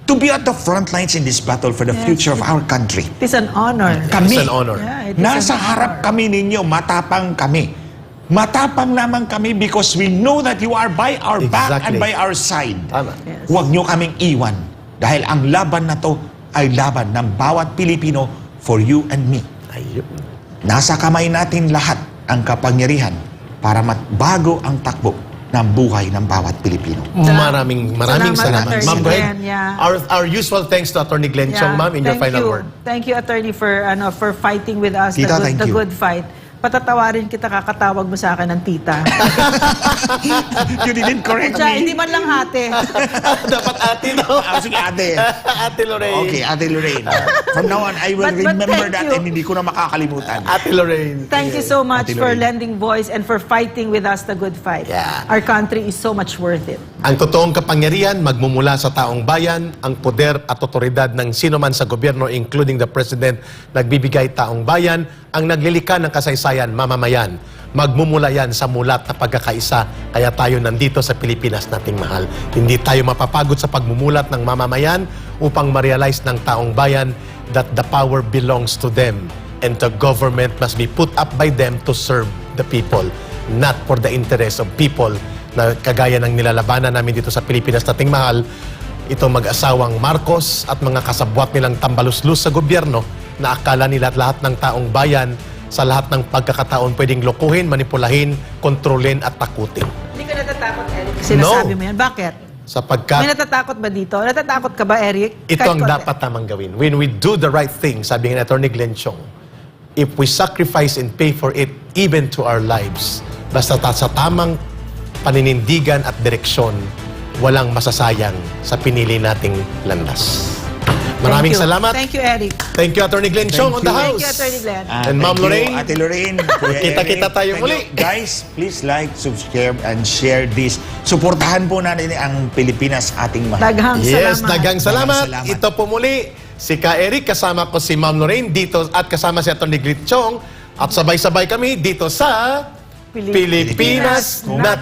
to be at the front lines in this battle for the Yes. future of our country. It is an honor. Kami, It's an honor. Yeah, it is nasa an harap honor. kami ninyo, matapang kami. Matapang naman kami because we know that you are by our back and Exactly. by our side. Tama. Yes. Huwag nyo kaming iwan dahil ang laban na to ay laban ng bawat Pilipino for you and me. Ayun. Nasa kamay natin lahat ang kapangyarihan para bago ang takbo ng buhay ng bawat Pilipino. Maraming Salamat, salamat. Attorney Ma'am, go ahead. Glenn, yeah. Our usual thanks to Attorney Glenn Chong, ma'am, in your thank final you. word. Thank you, Attorney, for fighting with us, Tita, thank the you. good fight. Patatawarin kita, kakatawag mo sa akin ng tita. You didn't correct Diyan, hindi me. man lang hate. Dapat ate, no? Sige, ate. Ate Lorraine. Okay, Ate Lorraine. From now on, I will But remember thank that you. and hindi ko na makakalimutan. Ate Lorraine. Thank you so much Ate for Lorraine. lending voice and for fighting with us the good fight. Yeah. Our country is so much worth it. Ang totoong kapangyarihan magmumula sa taong bayan, ang poder at otoridad ng sino man sa gobyerno, including the President, nagbibigay taong bayan, ang naglilika ng kasaysayan, mamamayan. Magmumula yan sa mulat na pagkakaisa, kaya tayo nandito sa Pilipinas nating mahal. Hindi tayo mapapagod sa pagmumulat ng mamamayan upang ma-realize ng taong bayan that the power belongs to them and the government must be put up by them to serve the people, not for the interest of people na kagaya ng nilalabanan namin dito sa Pilipinas nating mahal, itong mag-asawang Marcos at mga kasabwat nilang tambaluslus sa gobyerno na akala nila at lahat ng taong bayan sa lahat ng pagkakataon pwedeng lokohin, manipulahin, kontrolin at takutin. Hindi ka natatakot, Eric. Sinasabi mo yan. Bakit? May Sapagkat natatakot ba dito? Natatakot ka ba, Eric? ito Kahit ang konti. dapat namang gawin. When we do the right thing, sabi nga ni Atty. Glenn Chong, if we sacrifice and pay for it even to our lives, basta sa tamang paninindigan at direksyon, walang masasayang sa pinili nating landas. Maraming Thank you. salamat. Thank you, Eric. Thank you, Atty. Glenn Chong on the Thank house. you, Atty. Glenn. And Ma'am thank you, Lorraine. Ate Lorraine. Kuya Kita-kita Eric, tayo thank muli. you. Guys, please like, subscribe, and share this. Suportahan po natin ang Pilipinas ating mahal. Daghang Yes, salamat. dagang salamat. Daghang salamat. Ito po muli, si Ka Eric, kasama ko si Ma'am Lorraine dito at kasama si Atty. Glenn Chong. At sabay-sabay kami dito sa Pilipinas nating